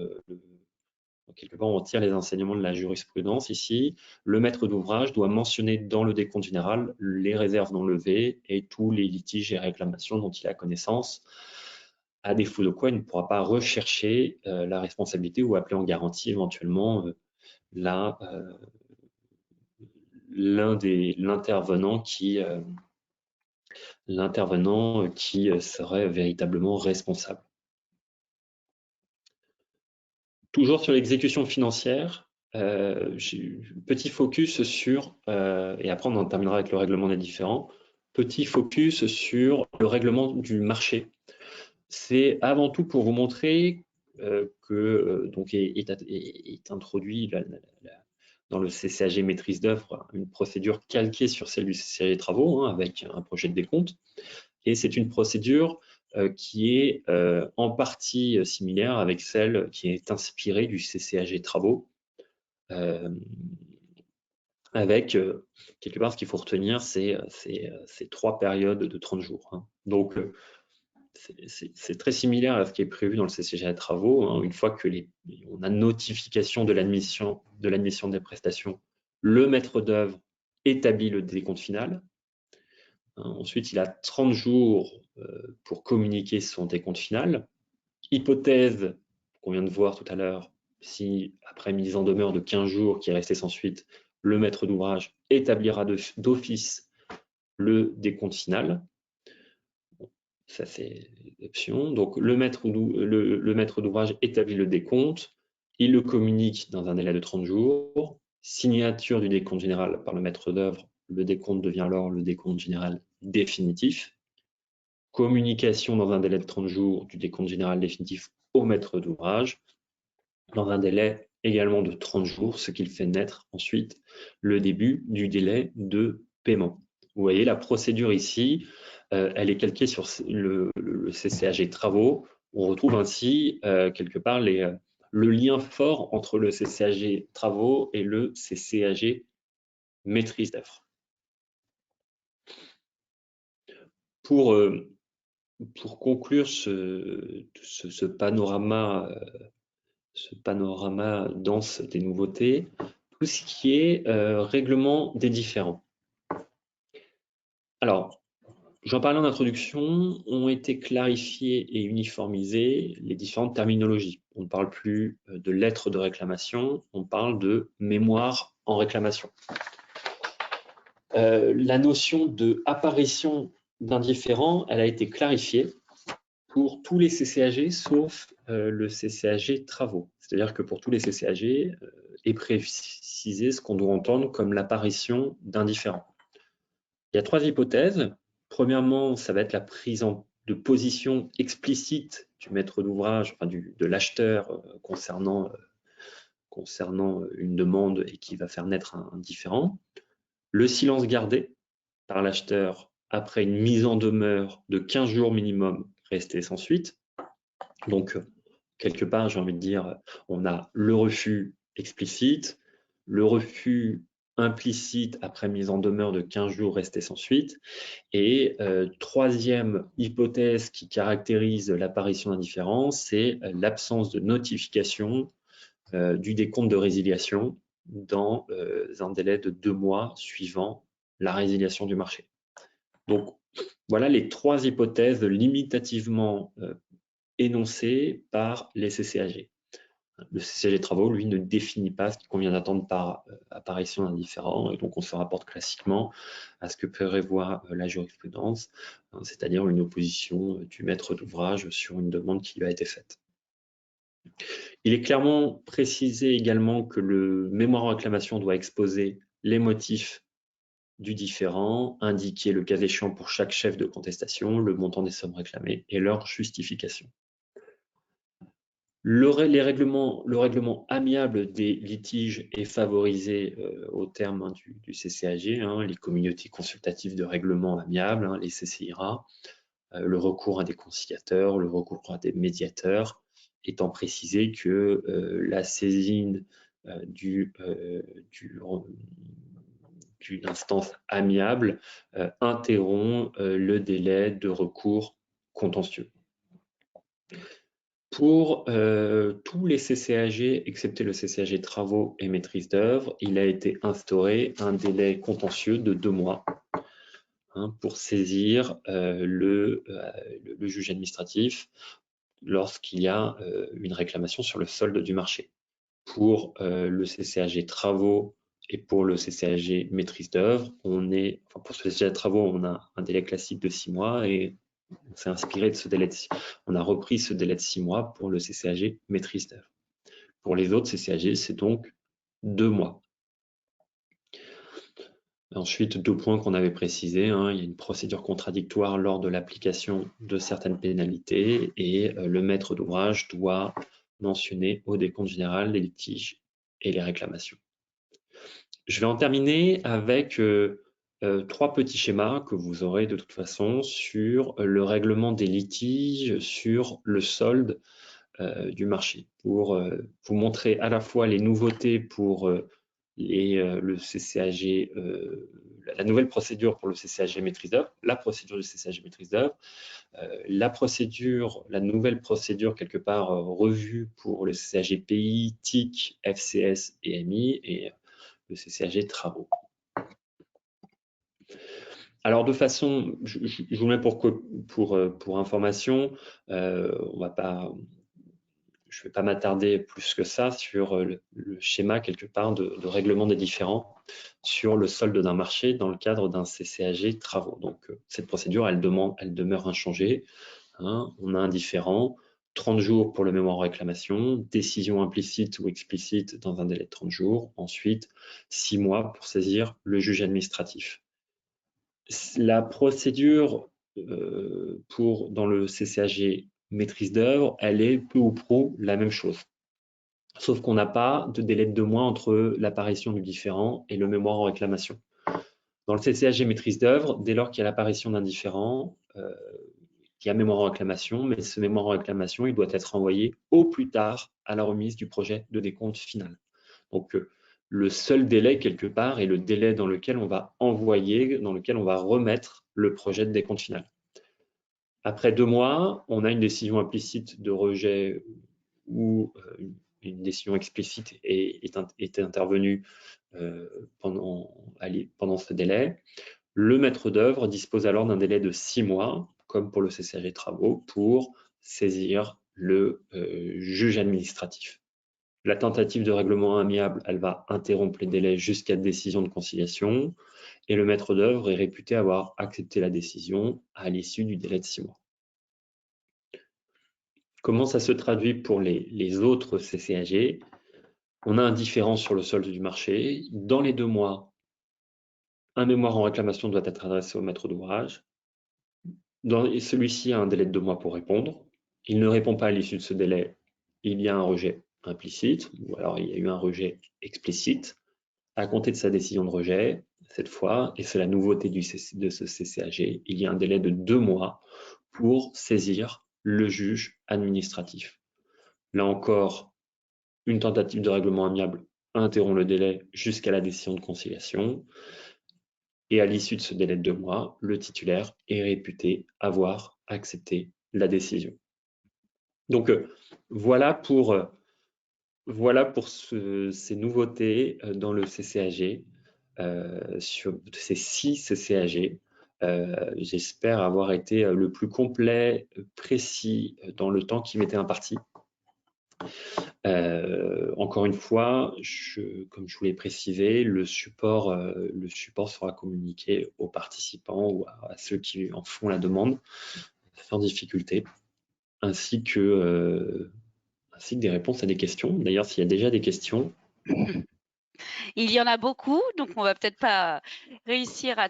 B: quelque part on tire les enseignements de la jurisprudence ici, le maître d'ouvrage doit mentionner dans le décompte général les réserves non levées et tous les litiges et réclamations dont il a connaissance, à défaut de quoi il ne pourra pas rechercher la responsabilité ou appeler en garantie éventuellement l'intervenant qui serait véritablement responsable. Toujours sur l'exécution financière, petit focus sur, et après on en terminera avec le règlement des différends, petit focus sur le règlement du marché. C'est avant tout pour vous montrer que donc est introduit dans le CCAG maîtrise d'œuvre une procédure calquée sur celle du CCAG travaux, hein, avec un projet de décompte. Et c'est une procédure qui est en partie similaire avec celle qui est inspirée du CCAG travaux, avec quelque part ce qu'il faut retenir, c'est ces 3 périodes de 30 jours. Hein. Donc, c'est très similaire à ce qui est prévu dans le CCAG travaux. Hein. Une fois que on a notification de l'admission des prestations, le maître d'œuvre établit le décompte final. Ensuite, il a 30 jours pour communiquer son décompte final. Hypothèse qu'on vient de voir tout à l'heure, si après mise en demeure de 15 jours qui est restée sans suite, le maître d'ouvrage établira d'office le décompte final. Ça, c'est l'option. Donc, le maître d'ouvrage établit le décompte, il le communique dans un délai de 30 jours. Signature du décompte général par le maître d'œuvre, le décompte devient alors le décompte général définitif. Communication dans un délai de 30 jours du décompte général définitif au maître d'ouvrage, dans un délai également de 30 jours, ce qui fait naître ensuite le début du délai de paiement. Vous voyez la procédure ici, elle est calquée sur le CCAG travaux. On retrouve ainsi quelque part le lien fort entre le CCAG travaux et le CCAG maîtrise d'œuvre. Pour conclure ce panorama dense des nouveautés, tout ce qui est règlement des différends. Alors, j'en parlais en introduction, ont été clarifiées et uniformisées les différentes terminologies. On ne parle plus de lettres de réclamation, on parle de mémoire en réclamation. La notion de apparition d'un différend, elle a été clarifiée pour tous les CCAG sauf le CCAG travaux. C'est-à-dire que pour tous les CCAG est précisé ce qu'on doit entendre comme l'apparition d'un différend. Il y a 3 hypothèses. Premièrement, ça va être la prise de position explicite du maître d'ouvrage, enfin de l'acheteur concernant une demande et qui va faire naître un différend. Le silence gardé par l'acheteur après une mise en demeure de 15 jours minimum restée sans suite. Donc, quelque part, j'ai envie de dire, on a le refus explicite, le refus implicite après mise en demeure de 15 jours resté sans suite, et troisième hypothèse qui caractérise l'apparition d'un différend, c'est l'absence de notification du décompte de résiliation dans un délai de 2 mois suivant la résiliation du marché. Donc, voilà les 3 hypothèses limitativement énoncées par les CCAG. Le CCAG travaux, lui, ne définit pas ce qu'il convient d'attendre par apparition d'un différend, et donc on se rapporte classiquement à ce que prévoit la jurisprudence, hein, c'est-à-dire une opposition du maître d'ouvrage sur une demande qui lui a été faite. Il est clairement précisé également que le mémoire en réclamation doit exposer les motifs du différend, indiquer le cas échéant pour chaque chef de contestation, le montant des sommes réclamées et leur justification. Le règlement amiable des litiges est favorisé au terme du CCAG, les communautés consultatives de règlement amiable, les CCIRA, le recours à des conciliateurs, le recours à des médiateurs, étant précisé que la saisine d'une instance amiable interrompt le délai de recours contentieux. Pour tous les CCAG, excepté le CCAG travaux et maîtrise d'œuvre, il a été instauré un délai contentieux de 2 mois pour saisir le juge administratif lorsqu'il y a une réclamation sur le solde du marché. Pour le CCAG travaux et pour le CCAG maîtrise d'œuvre, pour le CCAG travaux, on a un délai classique de 6 mois et on s'est inspiré de ce délai on a repris ce délai de 6 mois pour le CCAG maîtrise d'œuvre. Pour les autres CCAG, c'est donc 2 mois. Ensuite, 2 points qu'on avait précisés, il y a une procédure contradictoire lors de l'application de certaines pénalités et le maître d'ouvrage doit mentionner au décompte général les litiges et les réclamations. Je vais en terminer avec 3 petits schémas que vous aurez de toute façon sur le règlement des litiges, sur le solde du marché, pour vous montrer à la fois les nouveautés pour le CCAG, la nouvelle procédure pour le CCAG maîtrise d'œuvre, la procédure du CCAG maîtrise d'œuvre, la nouvelle procédure quelque part revue pour le CCAG pays, TIC, FCS et MI, et le CCAG travaux. Alors de façon, je vous mets pour information, je ne vais pas m'attarder plus que ça sur le schéma quelque part de règlement des différends sur le solde d'un marché dans le cadre d'un CCAG travaux. Donc cette procédure, elle demeure inchangée. On a un différend, 30 jours pour le mémoire en réclamation, décision implicite ou explicite dans un délai de 30 jours, ensuite 6 mois pour saisir le juge administratif. La procédure dans le CCAG maîtrise d'œuvre, elle est peu ou prou la même chose. Sauf qu'on n'a pas de délai de 2 mois entre l'apparition du différend et le mémoire en réclamation. Dans le CCAG maîtrise d'œuvre, dès lors qu'il y a l'apparition d'un différend, il y a mémoire en réclamation, mais ce mémoire en réclamation, il doit être envoyé au plus tard à la remise du projet de décompte final. Donc, le seul délai, quelque part, est le délai dans lequel on va envoyer, dans lequel on va remettre le projet de décompte final. Après 2 mois, on a une décision implicite de rejet ou une décision explicite est intervenue pendant ce délai. Le maître d'œuvre dispose alors d'un délai de 6 mois, comme pour le CCAG travaux, pour saisir le juge administratif. La tentative de règlement amiable, elle va interrompre les délais jusqu'à décision de conciliation, et le maître d'œuvre est réputé avoir accepté la décision à l'issue du délai de 6 mois. Comment ça se traduit pour les autres CCAG? On a un différend sur le solde du marché. Dans les 2 mois, un mémoire en réclamation doit être adressé au maître d'ouvrage. Celui-ci a un délai de 2 mois pour répondre. Il ne répond pas à l'issue de ce délai, il y a un rejet implicite, ou alors il y a eu un rejet explicite. À compter de sa décision de rejet, cette fois, et c'est la nouveauté de ce CCAG, il y a un délai de 2 mois pour saisir le juge administratif. Là encore, une tentative de règlement amiable interrompt le délai jusqu'à la décision de conciliation. Et à l'issue de ce délai de 2 mois, le titulaire est réputé avoir accepté la décision. Donc voilà pour ces nouveautés dans le CCAG, sur ces 6 CCAG. J'espère avoir été le plus complet, précis dans le temps qui m'était imparti. Encore une fois, comme je vous l'ai précisé, le support sera communiqué aux participants ou à ceux qui en font la demande sans difficulté, ainsi que des réponses à des questions. D'ailleurs, s'il y a déjà des questions.
A: Il y en a beaucoup, donc on va peut-être pas réussir à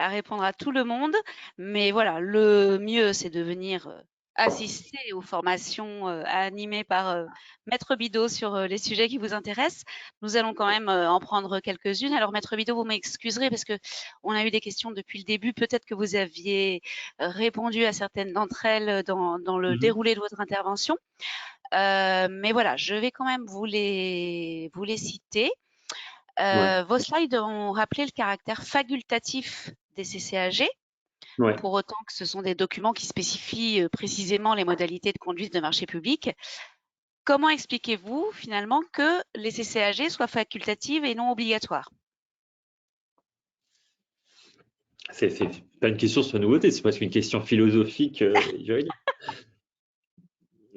A: répondre à tout le monde, mais voilà, le mieux c'est de venir assister aux formations animées par Maître Bidot sur les sujets qui vous intéressent. Nous allons quand même en prendre quelques-unes. Alors Maître Bidot, vous m'excuserez parce que on a eu des questions depuis le début. Peut-être que vous aviez répondu à certaines d'entre elles dans le déroulé de votre intervention. Mais voilà, je vais quand même vous les citer.
B: Ouais.
A: Vos slides ont rappelé le caractère facultatif des CCAG,
B: Ouais.
A: pour autant que ce sont des documents qui spécifient précisément les modalités de conduite de marché public. Comment expliquez-vous finalement que les CCAG soient facultatives et non obligatoires?
B: C'est pas une question sur la nouveauté, c'est presque une question philosophique juridique.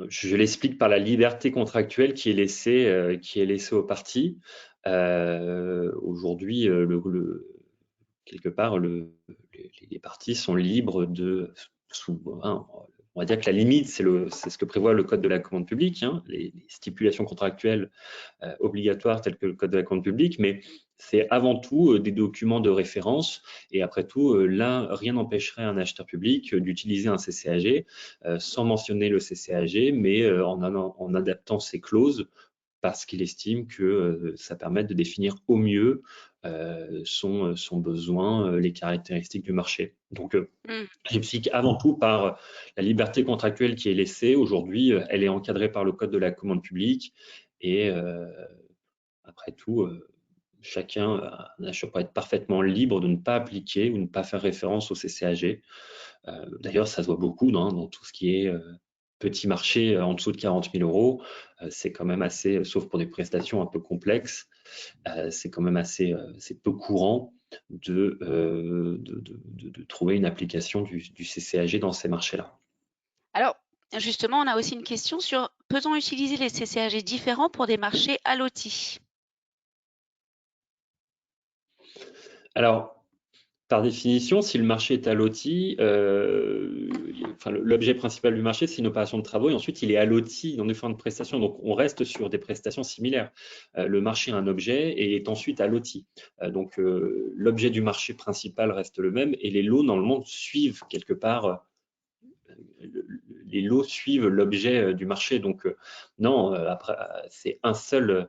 B: Je l'explique par la liberté contractuelle qui est laissée aux parties. Aujourd'hui, quelque part, les parties sont libres on va dire que la limite, c'est ce que prévoit le Code de la commande publique, hein, les stipulations contractuelles obligatoires telles que le Code de la commande publique, mais c'est avant tout des documents de référence. Et après tout, rien n'empêcherait un acheteur public d'utiliser un CCAG sans mentionner le CCAG, mais en adaptant ses clauses parce qu'il estime que ça permet de définir au mieux son besoin, les caractéristiques du marché. Donc, j'explique avant tout par la liberté contractuelle qui est laissée. Aujourd'hui, elle est encadrée par le Code de la commande publique et après tout, un acheteur peut être parfaitement libre de ne pas appliquer ou ne pas faire référence au CCAG. D'ailleurs, ça se voit beaucoup dans tout ce qui est petit marché en dessous de 40 000 euros. C'est quand même assez, sauf pour des prestations un peu complexes, c'est quand même c'est peu courant de trouver une application du CCAG dans ces marchés-là.
A: Alors, justement, on a aussi une question sur peut-on utiliser les CCAG différents pour des marchés allotis?
B: Alors, par définition, si le marché est alloti, l'objet principal du marché, c'est une opération de travaux et ensuite il est alloti dans différentes prestations. Donc on reste sur des prestations similaires. Le marché a un objet et est ensuite alloti. Donc l'objet du marché principal reste le même et les lots normalement suivent quelque part. Les lots suivent l'objet du marché. Donc non, après c'est un seul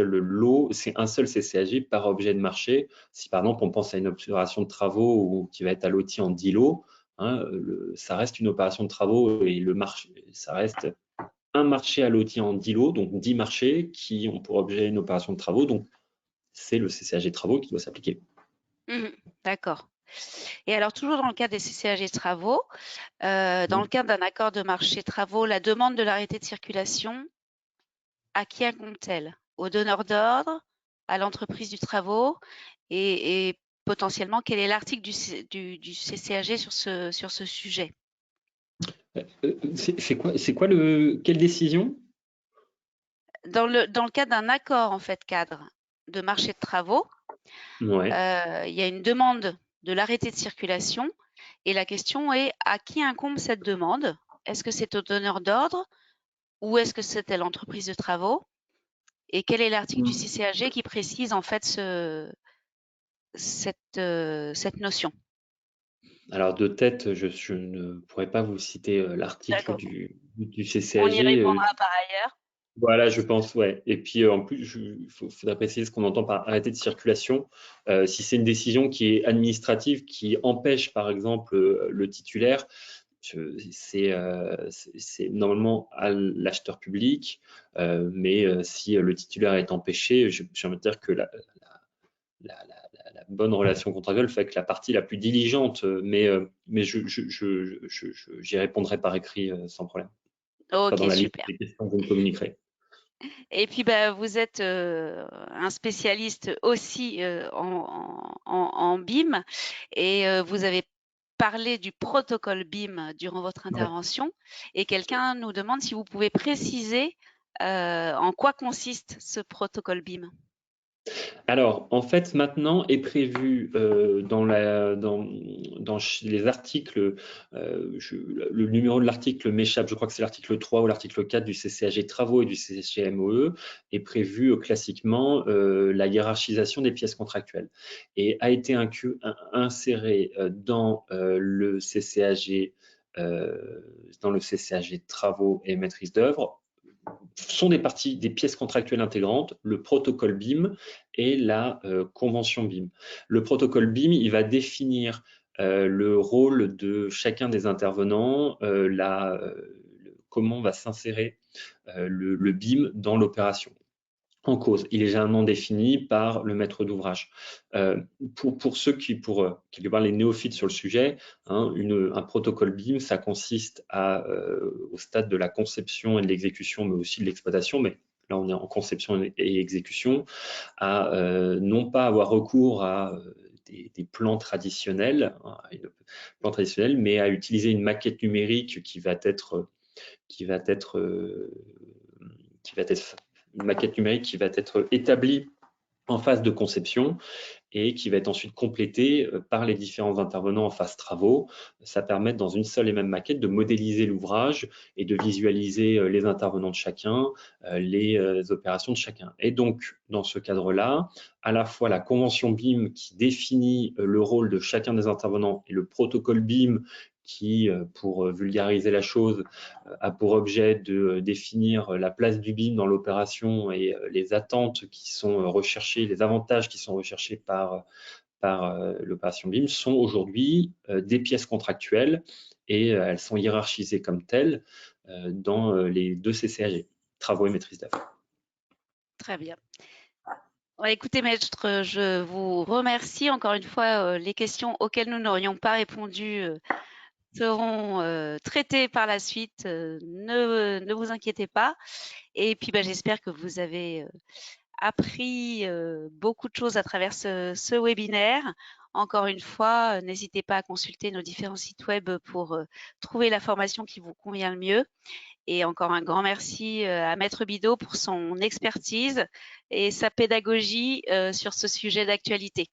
B: lot, c'est un seul CCAG par objet de marché. Si par exemple on pense à une opération de travaux qui va être allotie en 10 lots, hein, ça reste une opération de travaux et le marché, ça reste un marché alloti en 10 lots, donc 10 marchés qui ont pour objet une opération de travaux. Donc c'est le CCAG travaux qui doit s'appliquer.
A: D'accord. Et alors, toujours dans le cadre des CCAG travaux, dans le cadre d'un accord de marché travaux, la demande de l'arrêté de circulation, à qui incombe-t-elle? Au donneur d'ordre, à l'entreprise du travaux et potentiellement, quel est l'article du CCAG sur ce sujet?
B: C'est quoi quelle décision?
A: Dans le cadre d'un accord en fait cadre de marché de travaux,
B: Ouais.
A: il y a une demande de l'arrêté de circulation et la question est à qui incombe cette demande? Est-ce que c'est au donneur d'ordre ou est-ce que c'est à l'entreprise de travaux? Et quel est l'article du CCAG qui précise en fait cette notion?
B: Alors de tête, je ne pourrais pas vous citer l'article
A: D'accord.
B: du
A: On y
B: CCAG.
A: répondra par ailleurs.
B: Voilà, je pense, ouais. Et puis en plus, il faudrait préciser ce qu'on entend par arrêté de circulation. Si c'est une décision qui est administrative, qui empêche par exemple le titulaire, c'est normalement à l'acheteur public. Mais si le titulaire est empêché, j'ai envie de dire que la bonne relation contractuelle fait que la partie la plus diligente, mais j'y répondrai par écrit sans problème. Pas dans
A: Ok,
B: la liste
A: super.
B: des questions que vous me communiquerez.
A: Et puis, bah, vous êtes un spécialiste aussi en BIM et vous avez parlé du protocole BIM durant votre
B: Ouais.
A: intervention. Et quelqu'un nous demande si vous pouvez préciser en quoi consiste ce protocole BIM.
B: Alors, en fait, maintenant est prévu dans les articles, le numéro de l'article m'échappe, je crois que c'est l'article 3 ou l'article 4 du CCAG Travaux et du CCAG MOE, est prévu classiquement la hiérarchisation des pièces contractuelles et a été inséré dans le CCAG Travaux et maîtrise d'œuvre sont des pièces contractuelles intégrantes, le protocole BIM et la convention BIM. Le protocole BIM, il va définir le rôle de chacun des intervenants, comment va s'insérer le BIM dans l'opération en cause. Il est généralement défini par le maître d'ouvrage. Pour ceux quelque part les néophytes sur le sujet, hein, un protocole BIM, ça consiste au stade de la conception et de l'exécution, mais aussi de l'exploitation, mais là on est en conception et exécution, à non pas avoir recours à des plans traditionnels, mais à utiliser une maquette numérique qui va être une maquette numérique qui va être établie en phase de conception et qui va être ensuite complétée par les différents intervenants en phase travaux. Ça permet dans une seule et même maquette de modéliser l'ouvrage et de visualiser les intervenants de chacun, les opérations de chacun. Et donc, dans ce cadre-là, à la fois la convention BIM qui définit le rôle de chacun des intervenants et le protocole BIM qui, pour vulgariser la chose, a pour objet de définir la place du BIM dans l'opération et les attentes qui sont recherchées, les avantages qui sont recherchés par l'opération BIM sont aujourd'hui des pièces contractuelles et elles sont hiérarchisées comme telles dans les deux CCAG, travaux et maîtrise d'œuvre.
A: Très bien. Ouais, écoutez, maître, je vous remercie encore une fois. Les questions auxquelles nous n'aurions pas répondu seront traitées par la suite. Ne vous inquiétez pas. Et puis, bah, j'espère que vous avez appris beaucoup de choses à travers ce webinaire. Encore une fois, n'hésitez pas à consulter nos différents sites web pour trouver la formation qui vous convient le mieux. Et encore un grand merci à Maître Bidot pour son expertise et sa pédagogie sur ce sujet d'actualité.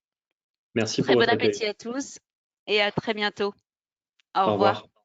B: Merci pour
A: Très bon
B: votre accueil.
A: appétit à tous et à très bientôt. Au
B: Au
A: revoir.
B: revoir.